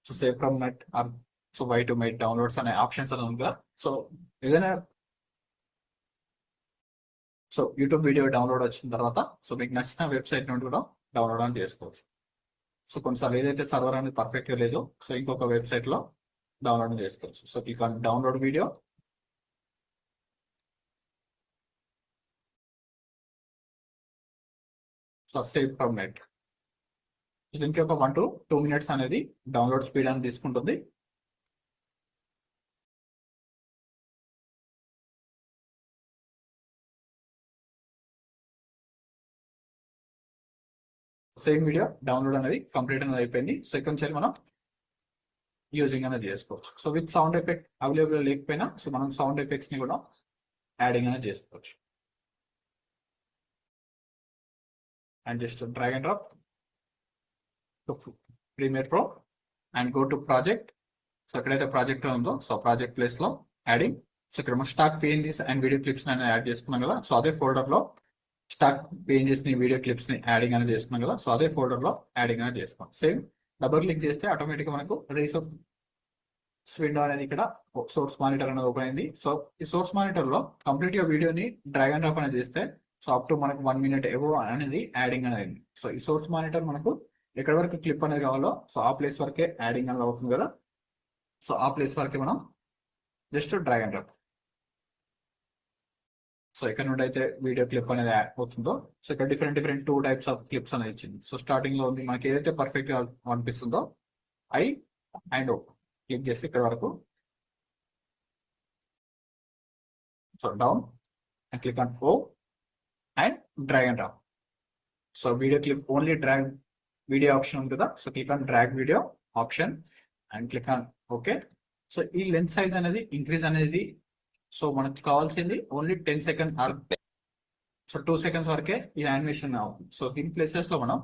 So save from net or so why to make downloads అనే ఆప్షన్స్ అనేది ఉంది కదా. సో ఏదైనా సో యూట్యూబ్ వీడియో డౌన్లోడ్ వచ్చిన తర్వాత so మీకు నచ్చిన వెబ్సైట్ నుండి కూడా డౌన్లోడ్ అని చేసుకోవచ్చు. సో కొన్నిసార్లు ఏదైతే సర్వర్ అనేది పర్ఫెక్ట్ గా లేదో సో ఇంకొక వెబ్సైట్ లో డౌన్లోడ్ చేసుకోవచ్చు. So click on download video. So save from net. దీనికి ఒక 1 to 2 minutes అనేది డౌన్లోడ్ స్పీడ్ అనేది తీసుకుంటుంది. సేమ్ వీడియో డౌన్లోడ్ అనేది కంప్లీట్ అనేది అయిపోయింది. సో ఇక్కడ నుంచి మనం యూజింగ్ అనేది చేసుకోవచ్చు. So with sound effect available లేకపోయినా సో మనం సౌండ్ ఎఫెక్ట్స్ ని కూడా యాడింగ్ అనేది చేసుకోవచ్చు. And just drag and drop to Premiere Pro and go to project. So ఎక్కడైతే ప్రాజెక్ట్ ఉందో సో ప్రాజెక్ట్ ప్లేస్ లో యాడింగ్. సో ఇక్కడ మనం stock PNGs and video clips అనేది యాడ్ చేసుకున్నాం కదా. సో అదే ఫోల్డర్ లో స్టాక్ పేజెస్ ని వీడియో క్లిప్స్ ని యాడింగ్ అనేది చేసుకున్నాం కదా. సో అదే ఫోల్డర్ లో యాడింగ్ అనేది చేసుకోండి. సేమ్ డబుల్ క్లిక్ చేస్తే ఆటోమేటిక్ గా మనకు రీసోర్స్ విండో అనేది ఇక్కడ సోర్స్ మానిటర్ అనేది ఓపెన్ అయింది. సో ఈ సోర్స్ మానిటర్ లో కంప్లీట్ గా వీడియోని డ్రాగ్ అండ్ డ్రాప్ అనేది చేస్తే సో అప్ టు మనకు 1 minute ఎబో అనేది యాడింగ్ అనేది. సో ఈ సోర్స్ మానిటర్ మనకు ఎక్కడ వరకు క్లిప్ అనేది కావాలో సో ఆ ప్లేస్ వరకే యాడింగ్ అనేది అవుతుంది కదా. సో ఆ ప్లేస్ వరకే మనం just drag and drop. So ఇక్కడ నుండి అయితే వీడియో క్లిప్ అనేది అవుతుందో సో ఇక్కడ డిఫరెంట్ 2 types ఆఫ్ క్లిప్స్ అనేది ఇచ్చింది. సో స్టార్టింగ్ లో ఉంది మనకి ఏదైతే పర్ఫెక్ట్ గా అనిపిస్తుందో ఐ అండ్ ఓ క్లిక్ చేసి ఇక్కడ వరకు so down and click on O and drag and drop. So video clip only drag video option ఉంది కదా. So click on drag video option and click on okay. So ఈ length size అనేది increase అనేది so మనకు కావాల్సింది only 10 seconds or so 2 seconds వరకే ఈ animation అవుతుంది. సో దీని ప్లేసెస్ లో మనం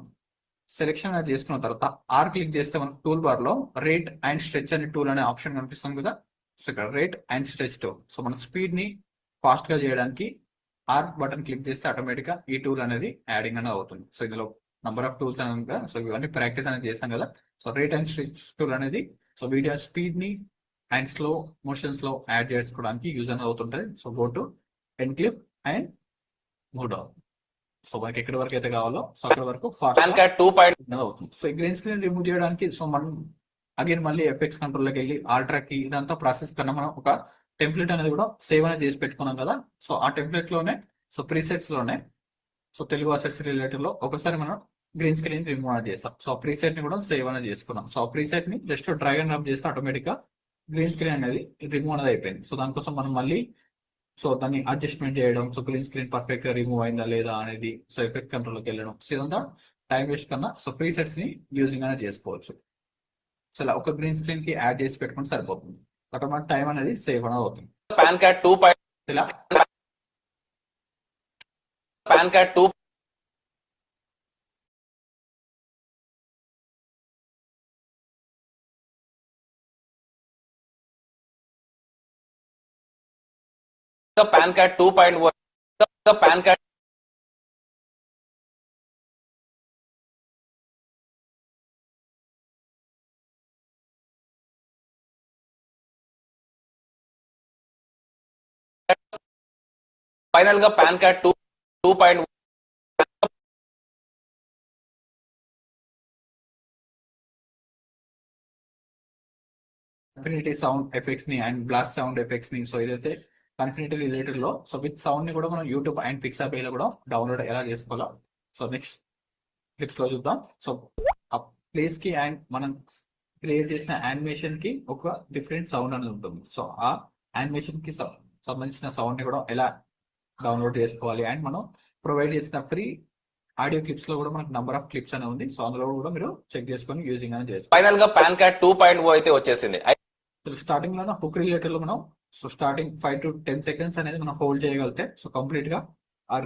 సెలెక్షన్ అనేది చేసుకున్న తర్వాత ఆర్ క్లిక్ చేస్తే మనకు టూల్ బార్ లో రేట్ అండ్ స్ట్రెచ్ అనే టూల్ అనే ఆప్షన్ కనిపిస్తుంది కదా. సో ఇక్కడ rate and stretch tool. So మన స్పీడ్ ని ఫాస్ట్ గా చేయడానికి ఆర్ బటన్ క్లిక్ చేస్తే ఆటోమేటిక్ గా ఈ టూల్ అనేది యాడింగ్ అనేది అవుతుంది. సో ఇందులో నంబర్ ఆఫ్ టూల్స్ అనేది సో ఇవన్నీ ప్రాక్టీస్ అనేది చేస్తాం కదా. So rate and stretch tool అనేది సో వీడియో స్పీడ్ ని అండ్ స్లో మోషన్స్ లో యాడ్ చేసుకోవడానికి యూజ్ అనేది అవుతుంటది. So go to end clip and move down. So మనకి ఎక్కడి వరకు అయితే కావాలో సో అక్కడ వరకు పాన్ కార్డ్ 2.0 అవుతుంది. సో ఈ గ్రీన్ స్క్రీన్ రిమూవ్ చేయడానికి సో మనం అగైన్ మళ్ళీ ఎఫెక్ట్స్ కంట్రోల్ లోకి వెళ్ళి ఆల్ట్రా కి ఇదంతా ప్రాసెస్ కన్నా మనం ఒక టెంప్లెట్ అనేది కూడా సేవ్ అనేది చేసి పెట్టుకున్నాం కదా. సో ఆ టెంప్లెట్ లోనే సో ప్రీసెట్స్ లోనే సో తెలుగు అసెట్స్ రిలేటెడ్ లో ఒకసారి మనం గ్రీన్ స్క్రీన్ రిమూవ్ అనేది చేస్తాం. సో ప్రీసెట్ ని కూడా సేవ్ అనేది చేసుకున్నాం. సో ప్రీసెట్ ని జస్ట్ డ్రాగ్ అండ్ డ్రాప్ చేస్తే ఆటోమేటిక్ గా గ్రీన్ స్క్రీన్ అనేది రిమూవ్ అనేది అయిపోయింది. సో దానికోసం మనం మళ్ళీ సో దాన్ని అడ్జస్ట్మెంట్ చేయడం, సో గ్రీన్ స్క్రీన్ పర్ఫెక్ట్ గా రిమూవ్ అయిందా లేదా అనేది, సో ఎఫెక్ట్ కంట్రోల్కి వెళ్ళడం, సో ఇదంతా టైం వేస్ట్ కన్నా సో ప్రీ సెట్స్ ని యూజింగ్ అనేది చేసుకోవచ్చు. సో ఇలా ఒక గ్రీన్ స్క్రీన్ కి యాడ్ చేసి పెట్టుకుంటే సరిపోతుంది. ఆటోమేటిక్ టైం అనేది సేవ్ అనేది అవుతుంది. పాన్ కార్డ్ 2 ఇలా pan card 2 pan card 2.0 pan card final గా పాన్ కార్డ్ 2.0 కన్ఫినిటీ సౌండ్ ఎఫెక్ట్స్ ని అండ్ బ్లాస్ట్ సౌండ్ ఎఫెక్ట్స్ ని, సో ఏదైతే కన్ఫినిటీ రిలేటెడ్ లో, సో విత్ సౌండ్ ని కూడా మనం యూట్యూబ్ అండ్ పిక్సార్ట్ లో కూడా డౌన్లోడ్ ఎలా చేసుకోవాలో సో నెక్స్ట్ క్లిప్స్ లో చూద్దాం. సో ఆ ప్లేస్ కి అండ్ మనం క్రియేట్ చేసిన యానిమేషన్ కి ఒక డిఫరెంట్ సౌండ్ అనేది ఉంటుంది. సో ఆ యానిమేషన్ కి సంబంధించిన సౌండ్ ని కూడా ఎలా డౌన్లోడ్ చేసుకోవాలి, అండ్ మనం ప్రొవైడ్ చేసిన ఫ్రీ ఆడియో క్లిప్స్ లో కూడా మనకు నంబర్ ఆఫ్ క్లిప్స్ అనేది ఉంది. సో అందులో కూడా మీరు చెక్ చేసుకొని యూజింగ్ అనేది చేసుకోవాలి. ఫైనల్ గా పాన్ కార్డ్ 2.0 అయితే వచ్చేసింది. స్టార్టింగ్ లో హుక్ రిలేటెడ్ లో మనం సో స్టార్టింగ్ 5 to 10 seconds అనేది మనం హోల్డ్ చేయగలిగితే సో కంప్లీట్ గా ఆ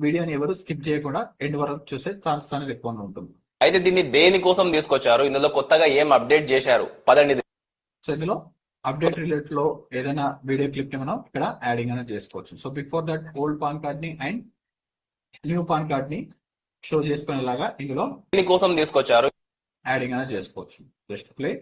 వీడియోని ఎవరు స్కిప్ చేయకుండా ఎండ్ వరకు చూసే ఛాన్స్ అనేది ఎక్కువ ఉంటుంది. అయితే దీన్ని దేనికోసం తీసుకొచ్చారు, ఇందులో కొత్తగా ఏం అప్డేట్ చేశారు, పదండి. సో ఇందులో అప్డేట్ రిలేటెడ్ లో ఏదైనా వీడియో క్లిప్ ని మనం ఇక్కడ యాడింగ్ అనేది చేసుకోవచ్చు. So before that old pan card ని అండ్ న్యూ పాన్ కార్డ్ ని షో చేసుకునేలాగా ఇందులో దీనికోసం తీసుకొచ్చారు. యాడింగ్ అనేది చేసుకోవచ్చు. Just play.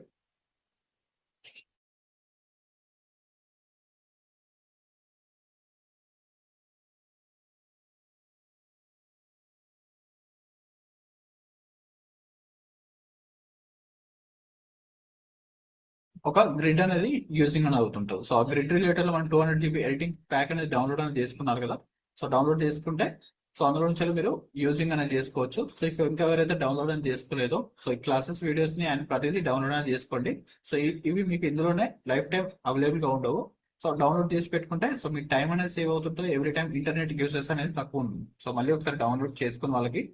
ఒక గ్రిడ్ అనేది యూజింగ్ అని అవుతుంటుంది. సో ఆ గ్రిడ్ రిలేటెడ్ లో మనం 200 GB ఎడిటింగ్ ప్యాక్ అనేది డౌన్లోడ్ అనేది చేసుకున్నారు కదా. సో డౌన్లోడ్ చేసుకుంటే సో అందులో నుంచి మీరు యూజింగ్ అనేది చేసుకోవచ్చు. సో ఇంకా ఎవరైతే డౌన్లోడ్ అని చేసుకోలేదో సో ఈ క్లాసెస్ వీడియోస్ ని అండ్ ప్రతిదీ డౌన్లోడ్ అనేది చేసుకోండి. సో ఇవి మీకు ఇందులోనే లైఫ్ టైం అవైలబుల్ గా ఉండవు. సో డౌన్లోడ్ చేసి పెట్టుకుంటే సో మీ టైం అనేది సేవ్ అవుతుంటుంది. ఎవ్రీ టైం ఇంటర్నెట్ యూసెస్ అనేది తక్కువ ఉంటుంది. సో మళ్ళీ ఒకసారి డౌన్లోడ్ చేసుకున్న వాళ్ళకి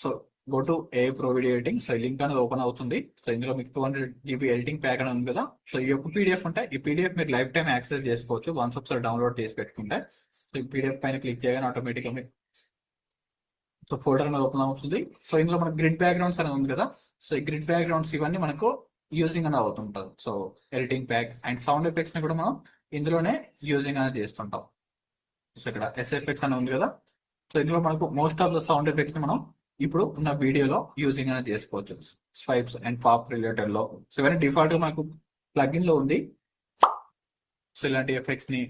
so go to A pro video editing. So ఈ లింక్ అనేది ఓపెన్ అవుతుంది. సో ఇందులో మీకు 200 GB ఎడిటింగ్ ప్యాక్ అని ఉంది కదా. సో ఈ యొక్క పీడిఎఫ్ ఉంటే ఈ పీడిఎఫ్ మీరు లైఫ్ టైం యాక్సెస్ చేసుకోవచ్చు వన్స్ ఒకసారి డౌన్లోడ్ చేసి పెట్టుకుంటే. సో ఈ పీడిఎఫ్ పైన క్లిక్ చేయగానే ఆటోమేటిక్గా మీకు సో ఫోల్డర్ అనేది ఓపెన్ అవుతుంది. సో ఇందులో మనకు గ్రిడ్ బ్యాక్గ్రౌండ్స్ అనేది ఉంది కదా. సో ఈ గ్రిడ్ బ్యాక్గ్రౌండ్స్ ఇవన్నీ మనకు యూజింగ్ అనేది అవుతుంటుంది. So editing pack and sound effects ని కూడా మనం ఇందులోనే యూజింగ్ అనేది చేస్తుంటాం. సో ఇక్కడ ఎస్ఎఫ్ఎక్స్ అని ఉంది కదా. సో ఇందులో మనకు most of the sound effects ని మనం ఇప్పుడు ఉన్న వీడియోలో యూజింగ్ అనేది చేసుకోవచ్చు. స్వైప్స్ అండ్ పాప్ రిలేటెడ్ లో సో ఇవన్నీ డిఫాల్ట్ గా మనకు ప్లగిన్ లో ఉంది. సో ఇలాంటి ఎఫెక్ట్స్ ని,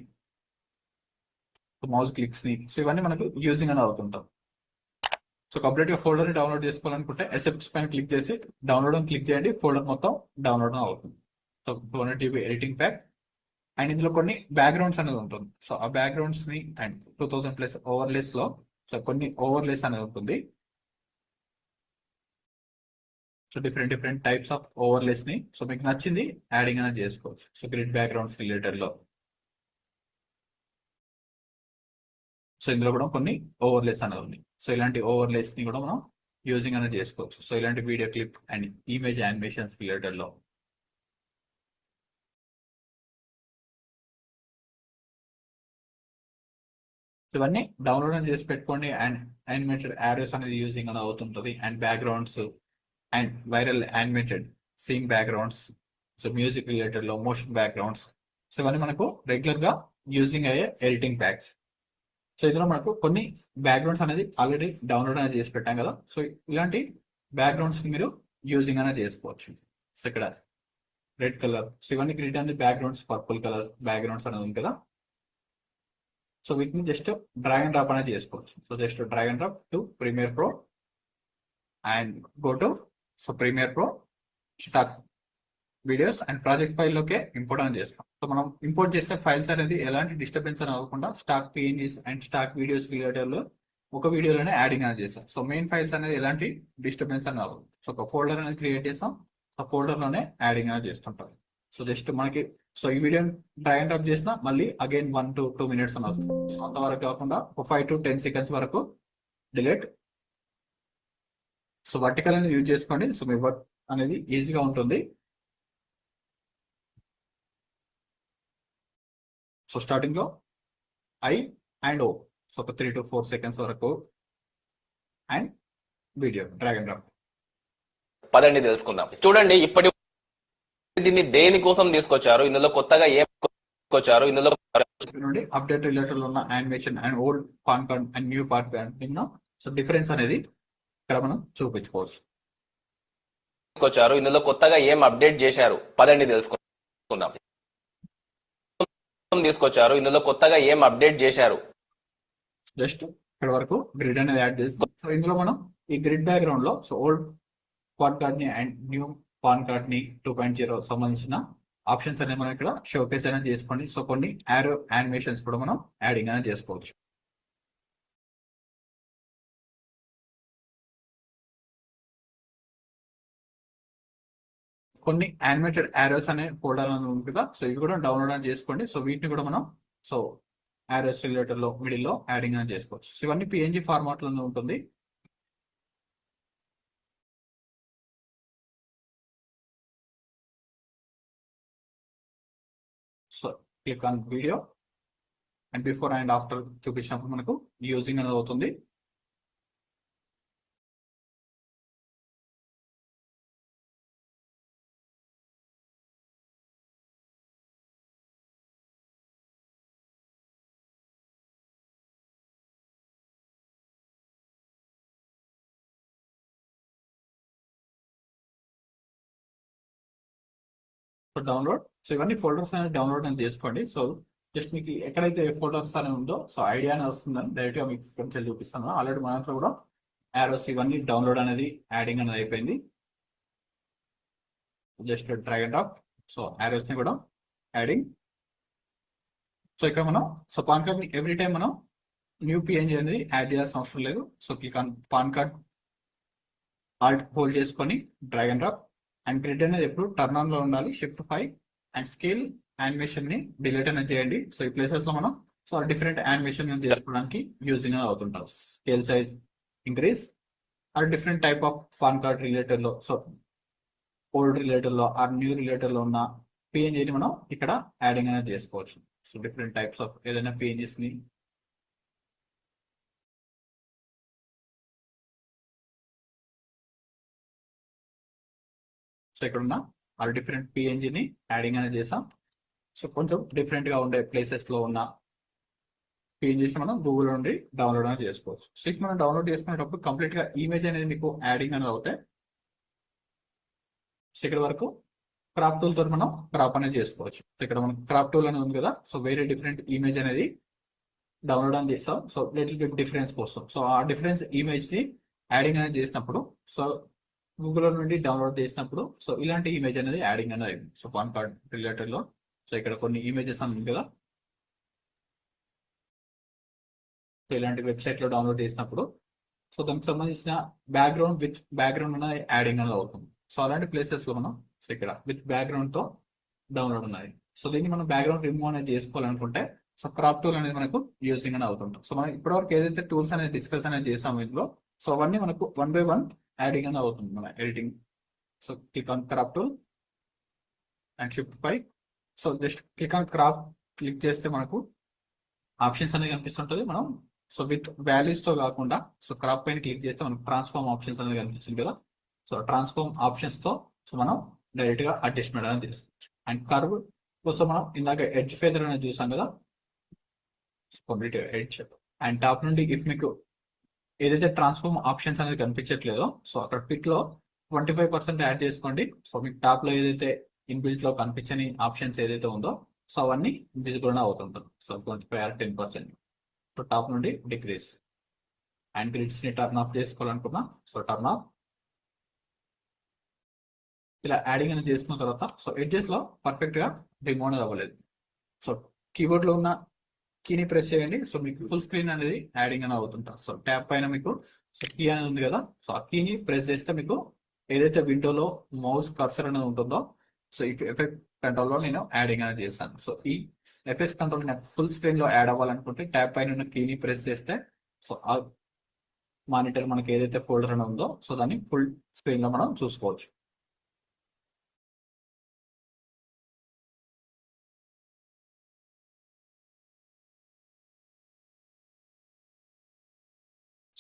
మౌస్ క్లిక్స్ ని, సో ఇవన్నీ మనకు యూజింగ్ అనేది అవుతుంటాం. సో కంప్లీట్ గా ఫోల్డర్ ని డౌన్లోడ్ చేసుకోవాలనుకుంటే ఎస్ఎఫ్ఎక్స్ పైన క్లిక్ చేసి డౌన్లోడ్ అని క్లిక్ చేయండి. ఫోల్డర్ మొత్తం డౌన్లోడ్ అవుతుంది. So 200 GB editing pack and ఇందులో కొన్ని బ్యాక్గ్రౌండ్స్ అనేది ఉంటుంది. సో ఆ బ్యాక్గ్రౌండ్స్ ని అండ్ 2000+ ఓవర్లేస్ లో సో కొన్ని ఓవర్లేస్ అనేది ఉంటుంది. So different types of overlays ని సో మీకు నచ్చింది యాడింగ్ అనేది చేసుకోవచ్చు. సో గ్రిడ్ బ్యాక్గ్రౌండ్స్ రిలేటెడ్ లో సో ఇందులో కూడా కొన్ని ఓవర్లేస్ అనేది ఉంది. సో ఇలాంటి ఓవర్లేస్ ని కూడా మనం యూజింగ్ అనేది చేసుకోవచ్చు. సో ఇలాంటి video clip and image animations related లో ఇవన్నీ డౌన్లోడ్ అని చేసి పెట్టుకోండి. అండ్ యానిమేటెడ్ యారోస్ అనేది యూజింగ్ అనేది అవుతుంటుంది. And backgrounds and viral animated scene backgrounds, so music related లో మోషన్ బ్యాక్గ్రౌండ్స్, సో ఇవన్నీ మనకు రెగ్యులర్ గా యూజింగ్ అయ్యే ఎడిటింగ్ ప్యాక్స్. సో ఇందులో మనకు కొన్ని బ్యాక్గ్రౌండ్స్ అనేది ఆల్రెడీ డౌన్లోడ్ అనేది చేసి పెట్టాం కదా. సో ఇలాంటి బ్యాక్గ్రౌండ్స్ మీరు యూజింగ్ అనేది చేసుకోవచ్చు. సో ఇక్కడ రెడ్ కలర్, సో ఇవన్నీ గ్రిడ్ అనేది బ్యాక్గ్రౌండ్స్, పర్పుల్ కలర్ బ్యాక్గ్రౌండ్స్ అనేది ఉంది కదా. సో వీటిని జస్ట్ డ్రాగ్ అండ్ డ్రాప్ అనేది చేసుకోవచ్చు. So just drag and drop to Premiere Pro and go to so Premiere Pro stock videos and project file లోకే import అని చేస్తాం. సో మనం ఇంపోర్ట్ చేసే ఫైల్స్ అనేది ఎలాంటి డిస్టర్బెన్స్ అని అవ్వకుండా stock PNGs and stock videos related లో ఒక వీడియోలోనే యాడింగ్ అనేది చేస్తాం. సో మెయిన్ ఫైల్స్ అనేది ఎలాంటి డిస్టర్బెన్స్ అని అవ్వదు. సో ఒక ఫోల్డర్ అనేది క్రియేట్ చేస్తాం. ఆ ఫోల్డర్ లోనే యాడింగ్ అనేది చేస్తుంటాం. సో జస్ట్ మనకి సో ఈ వీడియో డ్రాగ్ అండ్ డ్రాప్ చేసిన మళ్ళీ అగైన్ 1 to 2 minutes అని వస్తుంది. సో అంతవరకు కాకుండా ఒక 5 to 10 seconds వరకు డిలీట్. సో వర్టికల్ అనేది యూజ్ చేసుకోండి. సో మీ వర్క్ అనేది ఈజీగా ఉంటుంది. సో స్టార్టింగ్ లో ఐ అండ్ ఓ, సో ఒక 3 to 4 seconds వరకు and video drag and drop. పదండి తెలుసుకుందాం. చూడండి, ఇప్పటి దీన్ని దేనికోసం తీసుకొచ్చారు, ఇందులో కొత్తగా ఏం తీసుకొచ్చారు, ఇందులో నుండి అప్డేట్ రిలేటెడ్ ఉన్న animation and old pan card and new pan card so difference అనేది ఇక్కడ మనం చూపించుకోవచ్చు. తీసుకొచ్చారు, ఇందులో కొత్తగా ఏం అప్డేట్ చేశారు, పదండి తెలుసుకుందాం. తీసుకొచ్చారు, ఇందులో కొత్తగా ఏం అప్డేట్ చేశారు. జస్ట్ ఇక్కడ వరకు గ్రిడ్ అనేది యాడ్ చేస్తాం. సో ఇందులో మనం ఈ గ్రిడ్ బ్యాక్గ్రౌండ్ లో సో ఓల్డ్ పాన్ కార్డ్ ని అండ్ న్యూ పాన్ కార్డ్ ని 2.0 సంబంధించిన ఆప్షన్స్ అనేది మనం ఇక్కడ షోకేస్ అనేది చేసుకోండి. సో కొన్ని యారో యానిమేషన్స్ కూడా మనం యాడింగ్ అనేది చేసుకోవచ్చు. కొన్ని యానిమేటెడ్ యారోస్ అనే ఫోల్డర్ అనేది ఉంది కదా, సో ఇవి కూడా డౌన్లోడ్ అని చేసుకోండి. సో వీటిని కూడా మనం సో యారోస్ రిలేటెడ్ లో మిడిల్ లో యాడింగ్ అనేది చేసుకోవచ్చు. సో ఇవన్నీ PNG ఫార్మాట్ లోనే ఉంటుంది. So click on video and before and after చూపించినప్పుడు మనకు యూజింగ్ అనేది అవుతుంది. సో డౌన్లోడ్, సో ఇవన్నీ ఫోల్డర్స్ అనేది డౌన్లోడ్ అని చేసుకోండి. సో జస్ట్ మీకు ఎక్కడైతే ఫోల్డర్స్ అనేది ఉందో సో ఐడియా అనేది వస్తుందని డైరెక్ట్ గా మీకు కొంచెం చూపిస్తాను. ఆల్రెడీ మన దాంట్లో కూడా యారోస్ ఇవన్నీ డౌన్లోడ్ అనేది యాడింగ్ అనేది అయిపోయింది. Just drag and drop, so arrows ని కూడా యాడింగ్. సో ఇక్కడ మనం సో పాన్ కార్డ్ ని ఎవ్రీ టైం మనం న్యూ PNG అనేది యాడ్ చేయాల్సిన అవసరం లేదు. So click on pan card, alt hold చేసుకొని drag and drop and grid అనేది ఎప్పుడు టర్న్ ఆన్ లో ఉండాలి. Shift 5 అండ్ స్కేల్ యానిమేషన్ ని డిలీట్ అనేది చేయండి. సో ఈ ప్లేసెస్ లో మనం సో డిఫరెంట్ యానిమేషన్ చేసుకోవడానికి యూజింగ్ అవుతుంటాం. Scale size increase or different type of pan card related లో సో ఓల్డ్ రిలేటెడ్ లో ఆర్ న్యూ రిలేటెడ్ లో ఉన్న PNG ని మనం ఇక్కడ యాడింగ్ అనేది చేసుకోవచ్చు. సో డిఫరెంట్ టైప్స్ ఆఫ్ ఏదైనా PNGs ని సో ఇక్కడ ఉన్న ఆ డిఫరెంట్ PNG ని యాడింగ్ అనేది చేసాం. సో కొంచెం డిఫరెంట్ గా ఉండే ప్లేసెస్ లో ఉన్న PNGs మనం గూగుల్ నుండి డౌన్లోడ్ అనేది చేసుకోవచ్చు. సో ఇక్కడ మనం డౌన్లోడ్ చేసుకునేటప్పుడు కంప్లీట్ గా ఇమేజ్ అనేది మీకు యాడింగ్ అనేది అవుతాయి. సో ఇక్కడ వరకు క్రాప్ టూల్ తో మనం క్రాప్ అనేది చేసుకోవచ్చు. సో ఇక్కడ మనం క్రాప్ టూల్ అనేది ఉంది కదా, సో వేరే డిఫరెంట్ ఇమేజ్ అనేది డౌన్లోడ్ అని చేస్తాం. సో లిటిల్ బిట్ డిఫరెన్స్ కోసం సో ఆ డిఫరెన్స్ ఇమేజ్ ని యాడింగ్ అనేది చేసినప్పుడు సో గూగుల్ నుండి డౌన్లోడ్ చేసినప్పుడు సో ఇలాంటి ఇమేజ్ అనేది యాడింగ్ అనేది అయింది. సో పాన్ కార్డ్ రిలేటెడ్ లో సో ఇక్కడ కొన్ని ఇమేజెస్ అని ఉంది కదా, సో ఇలాంటి వెబ్సైట్ లో డౌన్లోడ్ చేసినప్పుడు సో దానికి సంబంధించిన బ్యాక్గ్రౌండ్ విత్ బ్యాక్గ్రౌండ్ అనేది యాడింగ్ అనేది అవుతుంది. సో అలాంటి ప్లేసెస్ లో మనం సో ఇక్కడ విత్ బ్యాక్గ్రౌండ్ తో డౌన్లోడ్ ఉన్నది. సో దీన్ని మనం బ్యాక్గ్రౌండ్ రిమూవ్ అనేది చేసుకోవాలనుకుంటే సో క్రాప్ టూల్ అనేది మనకు యూజింగ్ అనేది అవుతుంటాం. సో మనం ఇప్పటివరకు ఏదైతే టూల్స్ అనేది డిస్కస్ అనేది చేసాము ఇందులో సో అవన్నీ మనకు 1 by 1 యాడింగ్ అనేది అవుతుంది మన editing. So click on crop tool and Shift 5. So just click on crop click చేస్తే మనకు ఆప్షన్స్ అనేది కనిపిస్తుంటది. మనం సో విత్ వాల్యూస్ తో కాకుండా సో క్రాప్ పైన క్లిక్ చేస్తే మనకు ట్రాన్స్ఫార్మ్ ఆప్షన్స్ అనేది కనిపిస్తుంది కదా, సో ట్రాన్స్ఫార్మ్ ఆప్షన్స్ తో సో మనం డైరెక్ట్ గా అడ్జస్ట్మెంట్ అనేది చేస్తాం. అండ్ కర్వ్ కోసం మనం ఇందాక ఎడ్జ్ ఫెదర్ అనేది చూసాం కదా, కంప్లీట్ ఎడ్జ్ అండ్ టాప్ నుండి ఇఫ్ మీకు ఏదైతే ట్రాన్స్ఫార్మ్ ఆప్షన్స్ అనేది కనిపించట్లేదో సో అక్కడ పిక్ లో 25% యాడ్ చేసుకోండి. సో మీకు టాప్ లో ఏదైతే ఇన్బిల్ట్ లో కనిపించని ఆప్షన్స్ ఏదైతే ఉందో సో అవన్నీ విజిబుల్ అవుతుంటాయి. So 25 or 10%. సో టాప్ నుండి డిక్రీజ్ అండ్ గ్రిడ్స్ ని టర్న్ ఆఫ్ చేసుకోవాలనుకున్నా సో టర్న్ ఆఫ్. ఇలా యాడింగ్ అనేది చేసుకున్న తర్వాత సో ఎడ్జెస్ లో పర్ఫెక్ట్ గా రిమూవ్ అనేది అవ్వలేదు. సో కీబోర్డ్ లో ఉన్న కీని ప్రెస్ చేయండి. సో మీకు ఫుల్ స్క్రీన్ అనేది యాడింగ్ అనేది అవుతుంటారు. సో ట్యాప్ పైన మీకు సో కీ అనేది ఉంది కదా, సో ఆ కీని ప్రెస్ చేస్తే మీకు ఏదైతే విండోలో మౌస్ కర్సర్ అనేది ఉంటుందో సో ఈ ఎఫెక్ట్ కంట్రోల్ లో నేను యాడింగ్ అనేది చేస్తాను. సో ఈ ఎఫెక్ట్స్ కంట్రోల్ నాకు ఫుల్ స్క్రీన్ లో యాడ్ అవ్వాలనుకుంటే ట్యాబ్ పైన ఉన్న కీని ప్రెస్ చేస్తే సో ఆ మానిటర్ మనకి ఏదైతే ఫోల్డర్ అని ఉందో సో దాన్ని ఫుల్ స్క్రీన్ లో మనం చూసుకోవచ్చు.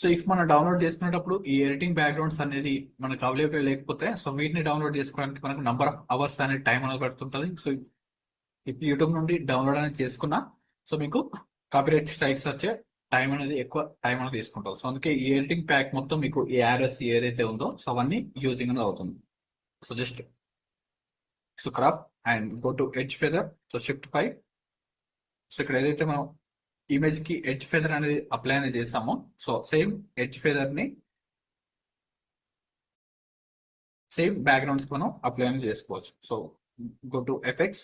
సో ఇఫ్ మనం డౌన్లోడ్ చేసుకునేటప్పుడు ఈ ఎడిటింగ్ బ్యాక్గ్రౌండ్స్ అనేది మనకు అవైలబుల్ లేకపోతే సో వీటిని డౌన్లోడ్ చేసుకోవడానికి మనకు నంబర్ ఆఫ్ అవర్స్ అనే టైం అనేది పడుతుంటుంది. సో ఇప్పుడు యూట్యూబ్ నుండి డౌన్లోడ్ అనేది చేసుకున్నా సో మీకు కాపీరైట్ స్ట్రైక్స్ వచ్చే టైం అనేది ఎక్కువ టైం అనేది తీసుకుంటాం. సో అందుకే ఈ ఎడిటింగ్ ప్యాక్ మొత్తం మీకు ఈ యారస్ ఏదైతే ఉందో సో అవన్నీ యూజింగ్ అనేది అవుతుంది. So just so crop and go to edge feather. So shift 5. So ఇక్కడ ఏదైతే మనం ఇమేజ్ కి ఎడ్జ్ ఫెదర్ అనేది అప్లై అనేది చేసామో సో సేమ్ ఎడ్జ్ ఫెదర్ ని సేమ్ బ్యాక్గ్రౌండ్స్ కి మనం అప్లై అనేది చేసుకోవచ్చు. So go to effects,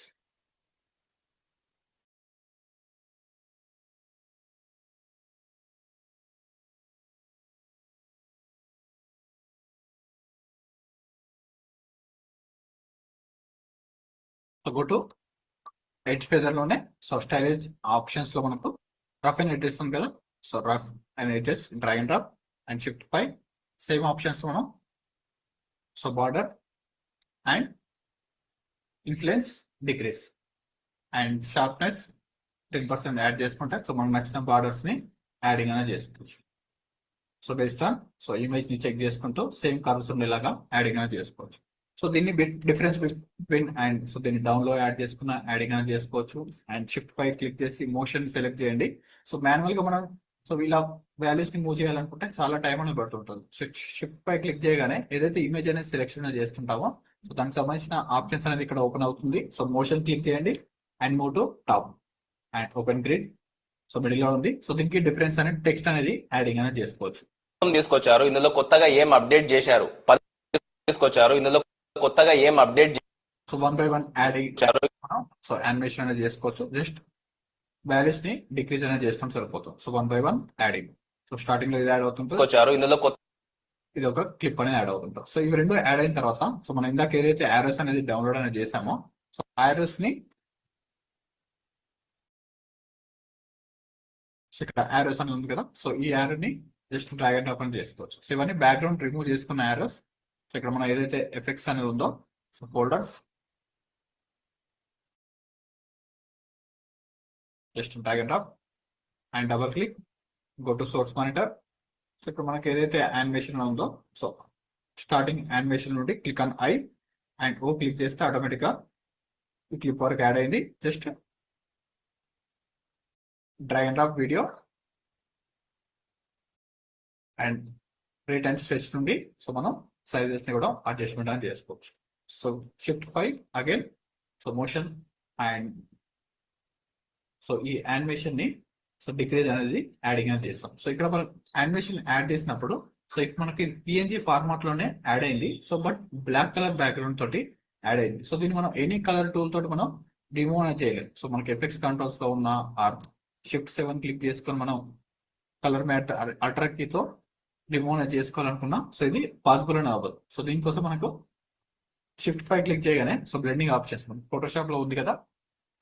so go to edge feather లోనే సో స్టైలేజ్ ఆప్షన్స్ లో మనకు రఫ్ అండ్ ఎడ్జెస్ ఉంది కదా. So rough and edges drag and drop and shift 5 same options మనం so border and influence decrease and sharpness 10% add చేసుకుంటే so మనకు నచ్చిన borders ని యాడింగ్ అనేది చేసుకోవచ్చు. So based on so image ని చెక్ చేసుకుంటూ సేమ్ కర్వ్స్ ఉండేలాగా యాడింగ్ అనేది చేసుకోవచ్చు. సో దీన్ని డిఫరెన్స్ బిట్వీన్ అండ్ సో దీన్ని డౌన్ లో యాడ్ చేసుకున్న యాడింగ్ అనేది చేసుకోవచ్చు. అండ్ షిఫ్ట్ 5 క్లిక్ చేసి మోషన్ సెలెక్ట్ చేయండి. సో మాన్యువల్ గా మనం సో ఇలా వాల్యూస్ ని మూవ్ చేయాలనుకుంటే చాలా టైం అనేది పడుతుంటుంది. సో షిఫ్ట్ 5 క్లిక్ చేయగానే ఏదైతే ఇమేజ్ అనేది సెలెక్షన్ చేస్తుంటామో సో దానికి సంబంధించిన ఆప్షన్స్ అనేది ఇక్కడ ఓపెన్ అవుతుంది. సో మోషన్ క్లిక్ చేయండి and move to top and open grid. So middle లో ఉంది. సో దీనికి డిఫరెన్స్ అనేది టెక్స్ట్ అనేది యాడింగ్ అనేది చేసుకోవచ్చు. తీసుకొచ్చారు ఇందులో కొత్తగా ఏం అప్డేట్ చేశారు తీసుకొచ్చారు ఇందులో కొత్తగా ఏం అప్డేట్ సో 1 by 1 యాడ్ చేశారు. సో యానిమేషన్ అనేది చేసుకోవచ్చు. జస్ట్ వాల్యూస్ ని డిక్రీజ్ అనేది చేస్తాం సరిపోతుంది. So 1 by 1 adding. So starting లో ఇది యాడ్ అవుతుంది. తీసుకొచ్చారు ఇందులో ఇది ఒక క్లిప్ అనేది యాడ్ అవుతుంటాం. సో ఇవి రెండు యాడ్ అయిన తర్వాత సో మనం ఇందాక ఏదైతే యారోస్ అనేది డౌన్లోడ్ అనేది చేసామో సో యారోస్ ని ఇక్కడ యారోస్ అని ఉంది కదా. సో ఈ యారో ని జస్ట్ డ్రాగ్ అండ్ డ్రాప్ అని చేసుకోవచ్చు. సో ఇవన్నీ బ్యాక్గ్రౌండ్ రిమూవ్ చేసుకున్న యారోస్. సో ఇక్కడ మనం ఏదైతే ఎఫెక్ట్స్ అనేది ఉందో so folders just drag and drop and double click go to source monitor. So ఇక్కడ మనకి ఏదైతే యానిమేషన్ ఉందో సో స్టార్టింగ్ యానిమేషన్ నుండి click on I and O click చేస్తే ఆటోమేటిక్ గా ఈ క్లిప్ వరకు యాడ్ అయింది. Just drag and drop video and rate and stretch నుండి సో మనం సైజెస్ ని కూడా అడ్జస్ట్మెంట్ అనేది చేసుకోవచ్చు. So shift 5 again so motion and so ఈ యానిమేషన్ ని సో డిక్రీజ్ అనేది యాడింగ్ అనేది చేస్తాం. సో ఇక్కడ మనం యానిమేషన్ యాడ్ చేసినప్పుడు సో ఇక్కడ మనకి పిఎన్జి ఫార్మాట్ లోనే యాడ్ అయింది. So but black colour background తోటి యాడ్ అయింది. సో దీన్ని మనం ఎనీ కలర్ టూల్ తోటి మనం రిమూవ్ అనేది చేయలేదు. సో మనకి ఎఫెక్ట్స్ కంట్రోల్స్ లో ఉన్న షిఫ్ట్ 7 క్లిక్ చేసుకొని మనం కలర్ మ్యాట్ అల్ట్రా కీతో రిమూవ్ అనేది చేసుకోవాలనుకున్నా సో ఇది పాసిబుల్ అని అవ్వదు. సో దీనికోసం మనకు షిఫ్ట్ 5 క్లిక్ చేయగానే సో బ్లెండింగ్ ఆప్షన్స్ ఫోటోషాప్ లో ఉంది కదా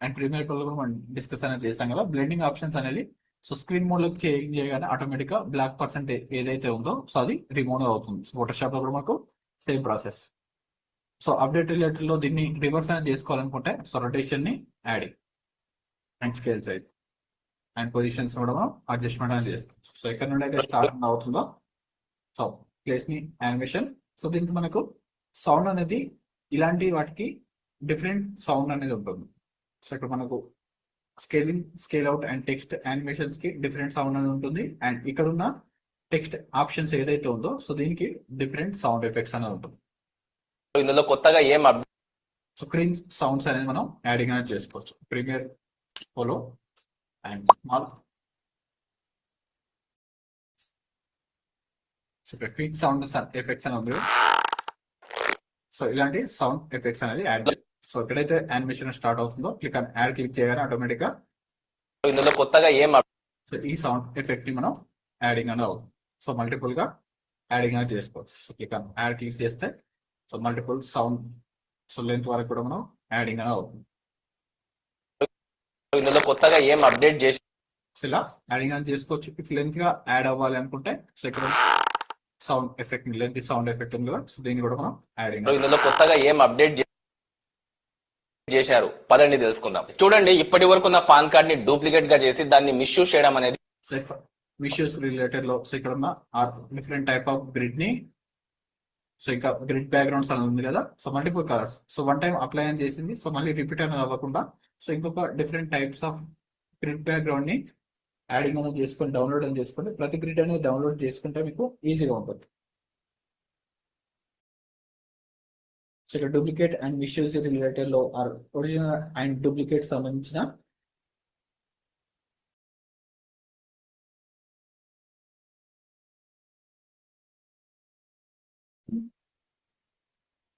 అండ్ ప్రీమియర్ ప్రో లో కూడా మనం డిస్కస్ అనేది చేస్తాం కదా. బ్లెండింగ్ ఆప్షన్స్ అనేది సో స్క్రీన్ మోడ్ లోకి చేంజ్ చేయగానే ఆటోమేటిక్ గా బ్లాక్ పర్సెంటేజ్ ఏదైతే ఉందో సో అది రిమూవ్ అవుతుంది. సో ఫోటోషాప్ లో కూడా మనకు same process. So update related లో దీన్ని రివర్స్ అనేది చేసుకోవాలనుకుంటే సో రొటేషన్ ని adding and scale size and positions కూడా మనం అడ్జస్ట్మెంట్ అనేది చేస్తాం. సో ఎక్కడ నుండి అయితే స్టార్ట్ అవుతుందో సో ప్లేస్ ని యానిమేషన్. సో దీనికి మనకు సౌండ్ అనేది ఇలాంటి వాటికి డిఫరెంట్ సౌండ్ అనేది ఉంటుంది. సో ఇక్కడ మనకు scaling scale out and text animations కి డిఫరెంట్ సౌండ్ అనేది ఉంటుంది. అండ్ ఇక్కడ ఉన్న టెక్స్ట్ ఆప్షన్స్ ఏదైతే ఉందో సో దీనికి డిఫరెంట్ సౌండ్ ఎఫెక్ట్స్ అనేది ఉంటుంది. ఇందులో కొత్తగా ఏం సో క్రీన్ సౌండ్స్ అనేది మనం యాడింగ్ అనేది చేసుకోవచ్చు. ప్రీమియర్ ప్రోలో అండ్ స్మాల్ సో ఇక్కడ క్రీన్ సౌండ్ ఎఫెక్ట్స్ అనేది ఉంది. సో ఇలాంటి సౌండ్ ఎఫెక్ట్స్ అనేది యాడ్. సో ఎక్కడైతే యానిమేషన్ స్టార్ట్ అవుతుందో క్లిక్ చేయగానే ఆటోమేటిక్ గా ఇందులో కొత్తగా ఏం సో ఈ సౌండ్ ఎఫెక్ట్ ని మనం యాడింగ్ అనేది అవుతుంది. సో మల్టిపుల్ గా యాడింగ్ అనేది చేసుకోవచ్చు. సో క్లిక్ చేస్తే so multiple sound so length వరకు కూడా మనం యాడింగ్ అనేది అవుతుంది. ఇందులో కొత్తగా ఏం అప్డేట్ చేసి సో ఇలా యాడింగ్ అనేది చేసుకోవచ్చు. ఇఫ్ లెంత్ గా యాడ్ అవ్వాలి అనుకుంటే సో ఇక్కడ sound effect length sound effect ఉంది కదా, సో దీన్ని కూడా మనం యాడింగ్ ఇందులో కొత్తగా ఏం అప్డేట్ చేశారు పదండి తెలుసుకుందాం. చూడండి, ఇప్పటి వరకు ఉన్న పాన్ కార్డ్ ని డూప్లికేట్ గా చేసి దాన్ని మిస్యూజ్ చేయడం అనేది మిస్యూస్ రిలేటెడ్ లో సో ఇక్కడ ఉన్న డిఫరెంట్ టైప్ ఆఫ్ గ్రిడ్ ని సో ఇంకా గ్రిడ్ బ్యాక్గ్రౌండ్స్ అని ఉంది కదా, so multiple colours so one time apply అని చేసింది, సో మళ్ళీ రిపీట్ అనేది అవ్వకుండా సో ఇంకొక different types off grid background ని యాడింగ్ అనేది చేసుకొని డౌన్లోడ్ అని చేసుకొని ప్రతి గ్రిడ్ అనేది డౌన్లోడ్ చేసుకుంటే మీకు ఈజీగా ఉంటుంది. సో ఇక్కడ డూప్లికేట్ అండ్ మిస్యూజ్ రిలేటెడ్ లో ఒరిజినల్ అండ్ డూప్లికేట్ సంబంధించిన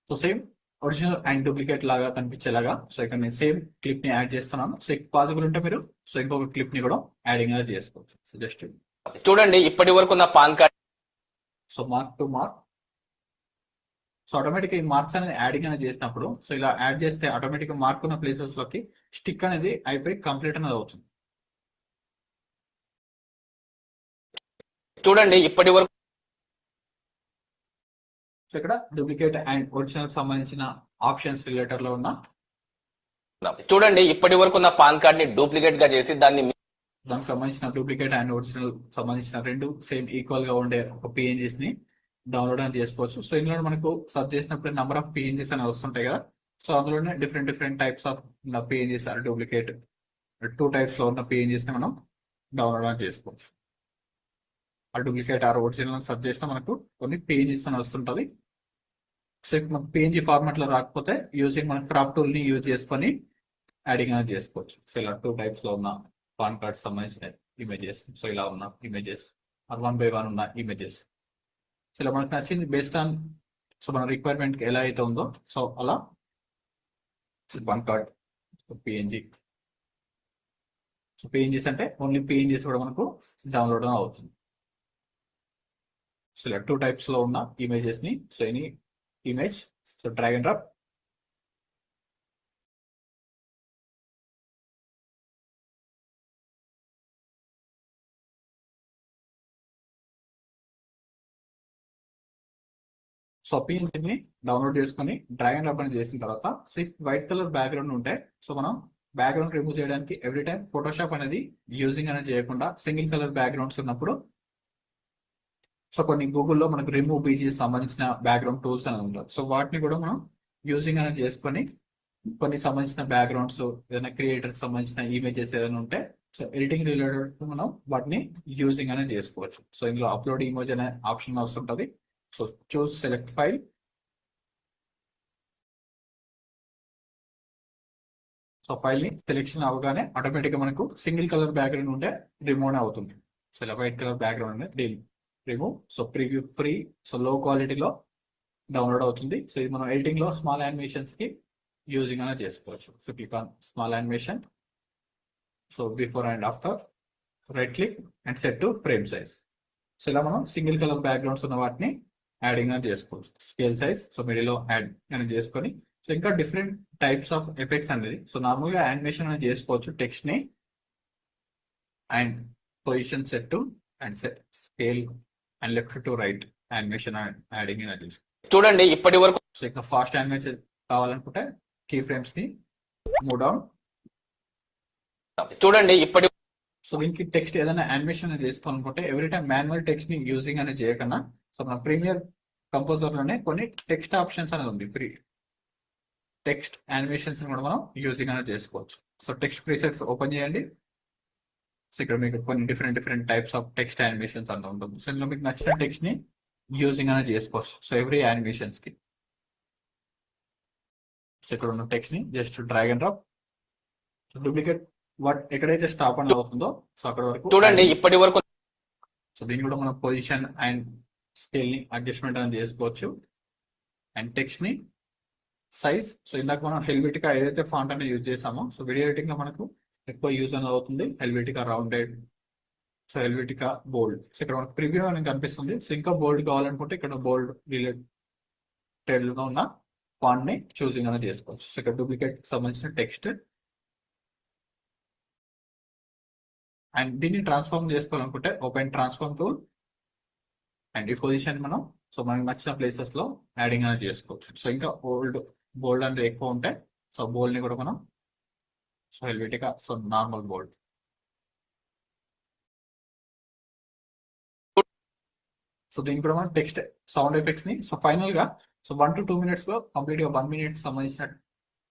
so same original and duplicate లాగా కనిపించేలాగా సో ఇక్కడ నేను సేమ్ క్లిప్ ని యాడ్ చేస్తున్నాను. సో పాసిబుల్ ఉంటే మీరు సో ఇంకొక క్లిప్ ని కూడా యాడింగ్ అనేది చేసుకోవచ్చు. సో జస్ట్ చూడండి, ఇప్పటి వరకు ఉన్న pan card so mark to mark so automatic ఈ మార్క్స్ అనేది యాడింగ్ అనేది చేసినప్పుడు సో ఇలా యాడ్ చేస్తే ఆటోమేటిక్ మార్క్ ఉన్న ప్లేసెస్ లోకి స్టిక్ అనేది అయిపోయి కంప్లీట్ అనేది అవుతుంది. చూడండి, ఇప్పటి వరకు సో ఇక్కడ డూప్లికేట్ అండ్ ఒరిజినల్ సంబంధించిన ఆప్షన్స్ రిలేటెడ్ లో ఉన్న చూడండి, ఇప్పటి వరకు ఉన్న పాన్ కార్డ్ ని డూప్లికేట్ గా చేసి దానికి సంబంధించిన డూప్లికేట్ అండ్ ఒరిజినల్ సంబంధించిన రెండు సేమ్ ఈక్వల్ గా ఉండే ఒక పిఎన్జీస్ ని డౌన్లోడ్ అని చేసుకోవచ్చు. సో ఇందులో మనకు సర్చ్ చేసినప్పుడు నెంబర్ ఆఫ్ పిఎన్జీస్ అనేవి వస్తుంటాయి కదా, సో అందులోనే different types of PNGs or duplicate 2 types లో ఉన్న పిఎన్జీస్ ని మనం డౌన్లోడ్ అని చేసుకోవచ్చు. ఆ డూప్లికేట్ ఆర్ ఒరిజినల్ సర్చ్ చేస్తే మనకు కొన్ని పిఎన్జీస్ అని వస్తుంటది. సో మనకు పిఎన్జీ ఫార్మాట్ లో రాకపోతే యూజింగ్ మన క్రాప్ టూల్ ని యూజ్ చేసుకొని యాడింగ్ అనేది చేసుకోవచ్చు. సో ఇలా 2 టైప్స్ లో ఉన్న పాన్ కార్డ్ సంబంధించిన ఇమేజెస్ సో ఇలా ఉన్న ఇమేజెస్ ఆర్ 1 by 1 ఉన్న ఇమేజెస్ సో ఇలా మనకు నచ్చింది బేస్డ్ ఆన్ సో మన రిక్వైర్మెంట్ కి ఎలా అయితే ఉందో సో అలా pan card PNG so PNGs అంటే ఓన్లీ పిఎన్జీస్ కూడా మనకు డౌన్లోడ్ అవుతుంది. సో ఇలా 2 టైప్స్ లో ఉన్న ఇమేజెస్ ని so any image so drag and drop so పిఎన్జీని డౌన్లోడ్ చేసుకొని డ్రాగ్ అండ్ డ్రాప్ అని చేసిన తర్వాత సో వైట్ కలర్ బ్యాక్గ్రౌండ్ ఉంటే సో మనం బ్యాక్గ్రౌండ్ రిమూవ్ చేయడానికి ఎవ్రీ టైం ఫోటోషాప్ అనేది యూజింగ్ అనేది చేయకుండా సింగిల్ కలర్ బ్యాక్గ్రౌండ్స్ ఉన్నప్పుడు సో కొన్ని గూగుల్లో మనకు రిమూవ్ బీజీ సంబంధించిన బ్యాక్గ్రౌండ్ టూల్స్ అనేది ఉంటుంది. సో వాటిని కూడా మనం యూజింగ్ అనేది చేసుకొని కొన్ని సంబంధించిన బ్యాక్గ్రౌండ్స్ ఏదైనా క్రియేటర్స్ సంబంధించిన ఇమేజెస్ ఏదైనా ఉంటే సో ఎడిటింగ్ రిలేటెడ్ మనం వాటిని యూజింగ్ అనేది చేసుకోవచ్చు. సో ఇందులో అప్లోడ్ ఇమేజ్ అనే ఆప్షన్ వస్తుంటుంది. So choose select file so file ని సెలెక్షన్ అవగానే ఆటోమేటిక్ గా మనకు సింగిల్ కలర్ బ్యాక్గ్రౌండ్ ఉంటే రిమూవ్ అవుతుంది. సో ఇలా వైట్ కలర్ బ్యాక్గ్రౌండ్ అనేది remove so preview free so లో క్వాలిటీలో డౌన్లోడ్ అవుతుంది. సో ఇది మనం ఎడిటింగ్ లో స్మాల్ యానిమేషన్స్ కి యూజింగ్ అనేది చేసుకోవచ్చు. So click on small animation so before and after right click and set to frame size. So ఇలా మనం సింగిల్ కలర్ బ్యాక్గ్రౌండ్స్ ఉన్న వాటిని యాడింగ్ అనేది చేసుకోవచ్చు. స్కేల్ సైజ్ సో మిడిల్ లో యాడ్ అనేది చేసుకొని సో ఇంకా డిఫరెంట్ టైప్స్ ఆఫ్ ఎఫెక్ట్స్ అనేది సో నార్మల్ గా యానిమేషన్ అనేది చేసుకోవచ్చు. టెక్స్ట్ ని and position set to and scale and left to right animation adding అనేది చేసుకోవచ్చు. చూడండి, ఇప్పటి వరకు సో ఇంకా ఫాస్ట్ యానిమేషన్ కావాలనుకుంటే కీ ఫ్రేమ్స్ ని మూవ్ డౌన్ చూడండి ఇప్పటి సో దీనికి టెక్స్ట్ ఏదైనా యానిమేషన్ అనేది చేసుకోవాలనుకుంటే ఎవ్రీ టైం మాన్యువల్ టెక్స్ట్ ని యూజింగ్ అనేది చేయకన్నా సో మన ప్రీమియర్ కంపోజర్ లోనే కొన్ని టెక్స్ట్ ఆప్షన్స్ అనేది ఉంది. ఫ్రీ టెక్స్ట్ యానిమేషన్స్ కూడా మనం యూజింగ్ అనేది చేసుకోవచ్చు. సో టెక్స్ట్ ప్రీసెట్స్ ఓపెన్ చేయండి. సో ఇక్కడ మీకు కొన్ని different types of text animations అనేది ఉంటుంది. సో ఇందులో మీకు నచ్చిన టెక్స్ట్ ని యూజింగ్ అనేది చేసుకోవచ్చు. సో ఎవ్రీ యానిమేషన్స్ కి సో ఇక్కడ ఉన్న టెక్స్ట్ ని just drag and drop duplicate what ఎక్కడైతే స్టాప్ అని అవుతుందో సో అక్కడ వరకు చూడండి, ఇప్పటి వరకు సో దీన్ని కూడా మనం పొజిషన్ అండ్ స్కేల్ ని అడ్జస్ట్మెంట్ అనేది చేసుకోవచ్చు. అండ్ టెక్స్ట్ ని సైజ్ సో ఇందాక మనం హెల్వెటికా ఏదైతే ఫాంట్ అనేది యూజ్ చేసామో సో వీడియో ఎడిటింగ్ లో మనకు ఎక్కువ యూజ్ అనేది అవుతుంది. హెల్వెటికా రౌండెడ్ సో హెల్వెటికా బోల్డ్ సో ఇక్కడ మనకు ప్రివ్యూ అనేది కనిపిస్తుంది. సో ఇంకా బోల్డ్ కావాలనుకుంటే ఇక్కడ బోల్డ్ రిలేటెడ్ లో ఉన్న ఫాంట్ ని చూసింగ్ అనేది చేసుకోవచ్చు. సో ఇక్కడ డూప్లికేట్ సంబంధించిన టెక్స్ట్ అండ్ దీన్ని ట్రాన్స్ఫార్మ్ చేసుకోవాలనుకుంటే ఓపెన్ ట్రాన్స్ఫార్మ్ టూల్ అండ్ ఈ పొజిషన్ మనం సో మనకి నచ్చిన ప్లేసెస్ లో యాడింగ్ అనేది చేసుకోవచ్చు. సో ఇంకా బోల్డ్ అనేది ఎక్కువ ఉంటే సో బోల్డ్ ని కూడా మనం సో హెల్వెటిగా సో నార్మల్ బోల్డ్. సో దీనికి కూడా మనం టెక్స్ట్ సౌండ్ ఎఫెక్ట్స్ ని సో ఫైనల్ గా సో 1 to 2 minutes లో కంప్లీట్ గా 1 minute సంబంధించిన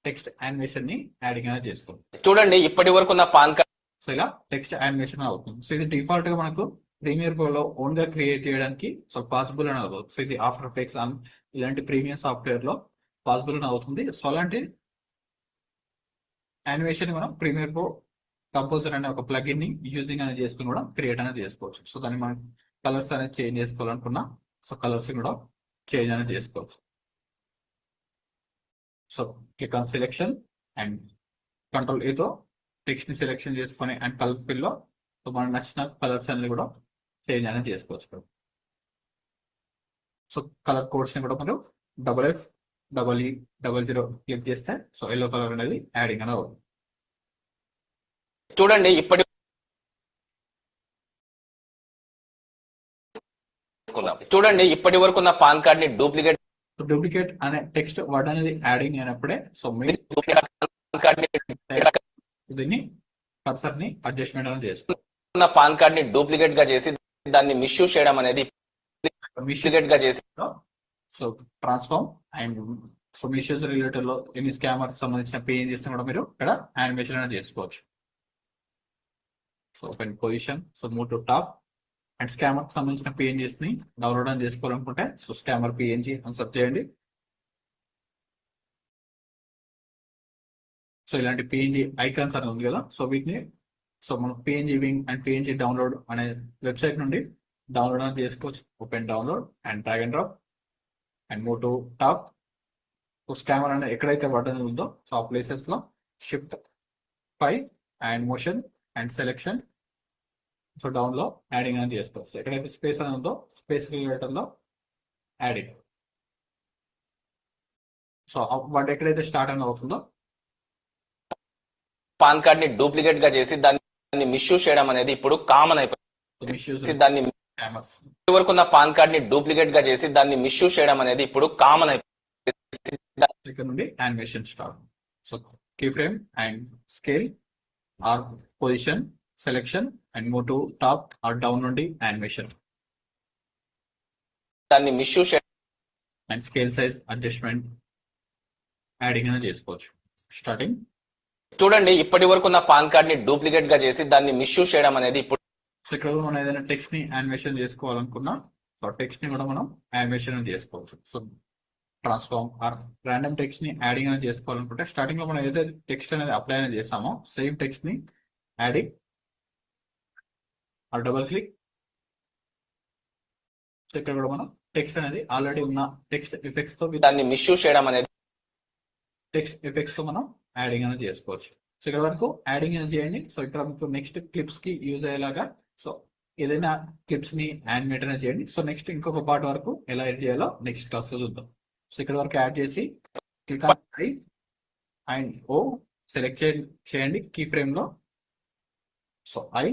టెక్స్ట్ యానిమేషన్ ని యాడింగ్ అనేది చేసుకోవాలి. చూడండి ఇప్పటి వరకు నా పాన్ కార్డ్ సో ఇలా టెక్స్ట్ యానిమేషన్ అవుతుంది. సో ఇది డిఫాల్ట్ గా మనకు ప్రీమియర్ ప్రో లో ఓన్ గా క్రియేట్ చేయడానికి సో పాసిబుల్ అని అవుతుంది. సో ఇది ఆఫ్టర్ ఎఫెక్ట్స్ ఇలాంటి ప్రీమియం సాఫ్ట్వేర్ లో పాసిబుల్ అని అవుతుంది. సో అలాంటి యానిమేషన్ మనం ప్రీమియర్ ప్రో కంపోజర్ అనే ఒక ప్లగిన్ ని యూజింగ్ అనేది చేసుకుని కూడా క్రియేట్ అనేది చేసుకోవచ్చు. సో దాన్ని మనం కలర్స్ అనేది చేంజ్ చేసుకోవాలనుకున్నా సో కలర్స్ కూడా చేంజ్ అనేది చేసుకోవచ్చు. So click on selection and control ఏతో టెక్స్ట్ ని సెలెక్షన్ చేసుకొని అండ్ కలర్ ఫిల్ లో సో మనకు నచ్చిన కలర్స్ అన్ని కూడా చేంజ్ అనేది చేసుకోవచ్చు. సో కలర్ కోడ్స్ ని కూడా మనం FFEE00 క్లిక్ చేస్తే సో ఎల్లో కలర్ అనేది యాడింగ్ అనేది అవుతుంది. చూడండి ఇప్పటి వరకు నా పాన్ కార్డ్ ని డూప్లికేట్ అనే టెక్స్ట్ వర్డ్ అనేది యాడింగ్ అయినప్పుడే సో మీరు దీన్ని కర్సర్ ని అడ్జస్ట్మెంట్ అనేది చేసుకోవాలి. నా పాన్ కార్డ్ ని డూప్లికేట్ గా చేసి దాన్ని మిస్యూజ్ చేయడం అనేది డూప్లికేట్ గా చేసి so transform and so misuse related లో ఎన్ని స్కామర్ సంబంధించిన పేజ్ చేస్తే కూడా మీరు ఇక్కడ యానిమేషన్ అనేది చేసుకోవచ్చు. So open position so move to top and scammer సంబంధించిన పిఎన్జీస్ ని డౌన్లోడ్ అని చేసుకోవాలనుకుంటే సో స్కామర్ పిఎన్జీ అని సెర్చ్ చేయండి. సో ఇలాంటి పిఎన్జీ ఐకాన్స్ అనేది ఉంది కదా సో వీటిని సో మనం PNG wing and PNG download అనే వెబ్సైట్ నుండి డౌన్లోడ్ అనేది చేసుకోవచ్చు. Open download and drag and drop and move to top. So scammer అనేది ఎక్కడైతే బటన్ ఉందో సో ఆ ప్లేసెస్ లో shift 5 and motion and selection so down లో యాడింగ్ అనేది చేసుకోవచ్చు. ఎక్కడైతే స్పేస్ అనేది ఉందో స్పేస్ రిలేటర్ లో యాడింగ్. సో వాటి ఎక్కడైతే స్టార్ట్ అని అవుతుందో పాన్ కార్డ్ ని డూప్లికేట్ గా చేసి దాన్ని మిస్యూజ్ చేయడం అనేది ఇప్పుడు కామన్ అయిపోయింది. దాన్ని వరకు నా పాన్ కార్డ్ ని డూప్లికేట్ గా చేసి దాన్ని మిస్యూజ్ చేయడం అనేది ఇప్పుడు కామన్ అయిపోయింది. ఇక్కడ నుండి animation start. So key frame and scale or position selection and move to top or down నుండి యానిమేషన్ దాన్ని misuse and scale size adjustment adding అనేది చేసుకోవచ్చు. స్టార్టింగ్ చూడండి ఇప్పటి వరకు నా పాన్ కార్డ్ ని డూప్లికేట్ గా చేసి దాన్ని మిస్యూజ్ చేయడం అనేది ఇప్పుడు సో ఇక్కడ మనం ఏదైనా టెక్స్ట్ ని యానిమేషన్ చేసుకోవాలనుకున్నా సో టెక్స్ట్ ని కూడా మనం యానిమేషన్ చేసుకోవచ్చు. So transform or random text ని యాడింగ్ అనేది చేసుకోవాలనుకుంటే స్టార్టింగ్ లో మనం ఏదైతే టెక్స్ట్ అనేది అప్లై అనేది చేస్తామో సేమ్ టెక్స్ట్ ని adding or double click. So ఇక్కడ కూడా మనం టెక్స్ట్ అనేది ఆల్రెడీ ఉన్న టెక్స్ట్ ఎఫెక్ట్స్ తో దాన్ని మిస్యూజ్ చేయడం అనేది టెక్స్ట్ ఎఫెక్ట్స్ తో మనం యాడింగ్ అనేది చేసుకోవచ్చు. సో ఇక్కడ వరకు యాడింగ్ అనేది చేయండి. సో ఇక్కడ మీకు నెక్స్ట్ క్లిప్స్ కి యూజ్ అయ్యేలాగా సో ఏదైనా క్లిప్స్ ని యానిమేట్ అనేది చేయండి. సో నెక్స్ట్ ఇంకొక పార్ట్ వరకు ఎలా ఎడ్ చేయాలో నెక్స్ట్ క్లాస్ లో చూద్దాం. సో ఇక్కడ వరకు యాడ్ చేసి click on I and O select చేయండి కీ ఫ్రేమ్ లో. సో ఐ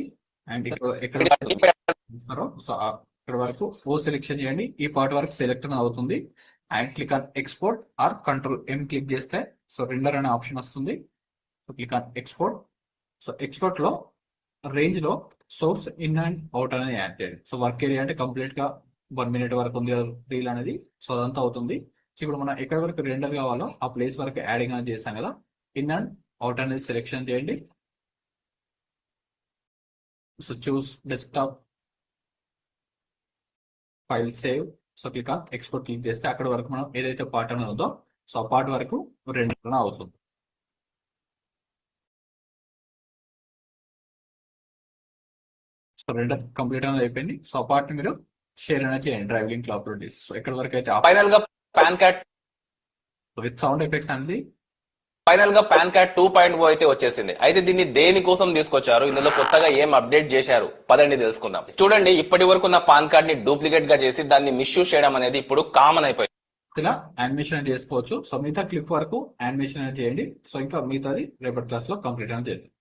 అండ్ ఇక్కడ సో ఇక్కడ వరకు ఓ సెలెక్షన్ చేయండి. ఈ పార్ట్ వరకు సెలెక్ట్ అవుతుంది and click on export or control M click చేస్తే సో రెండర్ అనే ఆప్షన్ వస్తుంది. So click on export. So export లో రేంజ్ లో సోర్స్ ఇన్ అండ్ అవుట్ అనేది యాడ్ చేయండి. సో వర్క్ ఏరియా అంటే కంప్లీట్ గా 1 minute వరకు ఉంది రీల్ అనేది సో అదంతా అవుతుంది. సో ఇప్పుడు మనం ఎక్కడి వరకు రెండర్ కావాలో ఆ ప్లేస్ వరకు యాడింగ్ అనేది చేస్తాం కదా ఇన్ అండ్ అవుట్ అనేది సెలెక్షన్ చేయండి. So choose desktop file save. So click on export click చేస్తే అక్కడ వరకు మనం ఏదైతే పార్ట్ అనేది ఉందో సో ఆ పార్ట్ వరకు రెండర్ అవుతుంది. సో రెండర్ కంప్లీట్ అనేది అయిపోయింది. సో ఆ పార్ట్ మీరు షేర్ అనేది చేయండి డ్రైవ్ లింక్ లో అప్లోడ్ చేసి. సో ఎక్కడి వరకు అయితే ఫైనల్ గా pan card with sound effects అనేది ఫైనల్ గా పాన్ కార్డ్ 2.0 అయితే వచ్చేసింది. అయితే దీన్ని దేని కోసం తీసుకొచ్చారు, ఇందులో కొత్తగా ఏం అప్డేట్ చేశారు, పదండి తెలుసుకుందాం. చూడండి ఇప్పటి వరకు నా పాన్ కార్డ్ ని డూప్లికేట్ గా చేసి దాన్ని మిస్యూజ్ చేయడం అనేది ఇప్పుడు కామన్ అయిపోయింది. ఇలా యానిమేషన్ అనేది చేసుకోవచ్చు. సో మిగతా క్లిప్ వరకు యానిమేషన్ అనేది చేయండి. సో ఇంకా మిగతాది రేపటి క్లాస్ లో కంప్లీట్ అనేది చేద్దాం.